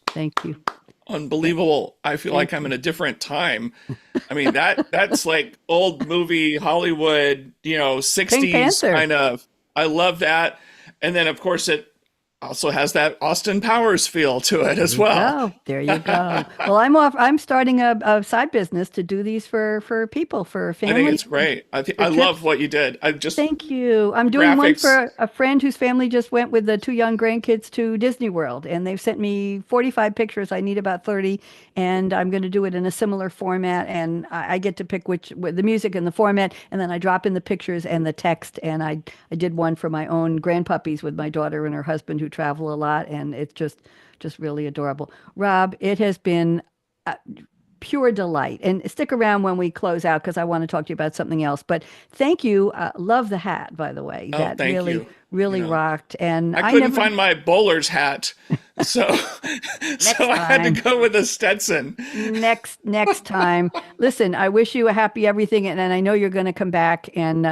Thank you. Unbelievable. I feel like Thank I'm you. in a different time. I mean, that's like old movie Hollywood, Pink 60s Panther. kind of. I love that. And then of course it also has that Austin Powers feel to it There as you well. go. There you go. Well, I'm starting a side business to do these for people, for I think families, it's great. for I love trips. what you did. I just Thank you. I'm doing one graphics. for a friend whose family just went with the two young grandkids to Disney World, and they've sent me 45 pictures. I need about 30, and I'm going to do it in a similar format. And I get to pick which with the music and the format, and then I drop in the pictures and the text. And I did one for my own grandpuppies with my daughter and her husband who travel a lot, and it's just really adorable. Rob, it has been pure delight. And stick around when we close out because I want to talk to you about something else. But thank you. Love the hat, by the way. Oh, That thank really, you. You really know, rocked. And I I couldn't never, find my bowler's hat. So so next I had to time. go with a Stetson. Next time. Listen, I wish you a happy everything, and I know you're going to come back and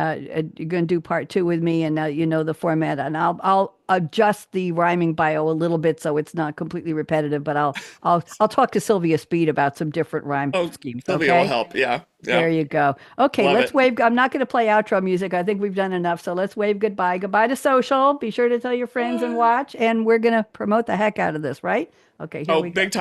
you're going to do part two with me, and you know the format, and I'll adjust the rhyming bio a little bit so it's not completely repetitive, but I'll talk to Sylvia Speed about some different rhyme Oh, schemes. Sylvia will Okay. help. Yeah. There Yeah. you go. Okay, Love let's it. wave. I'm not going to play outro music. I think we've done enough. So let's wave goodbye. Goodbye to social. Be sure to tell your friends and Bye. watch. And we're going to promote the heck out of this, right? Okay, here Oh, we go. big time.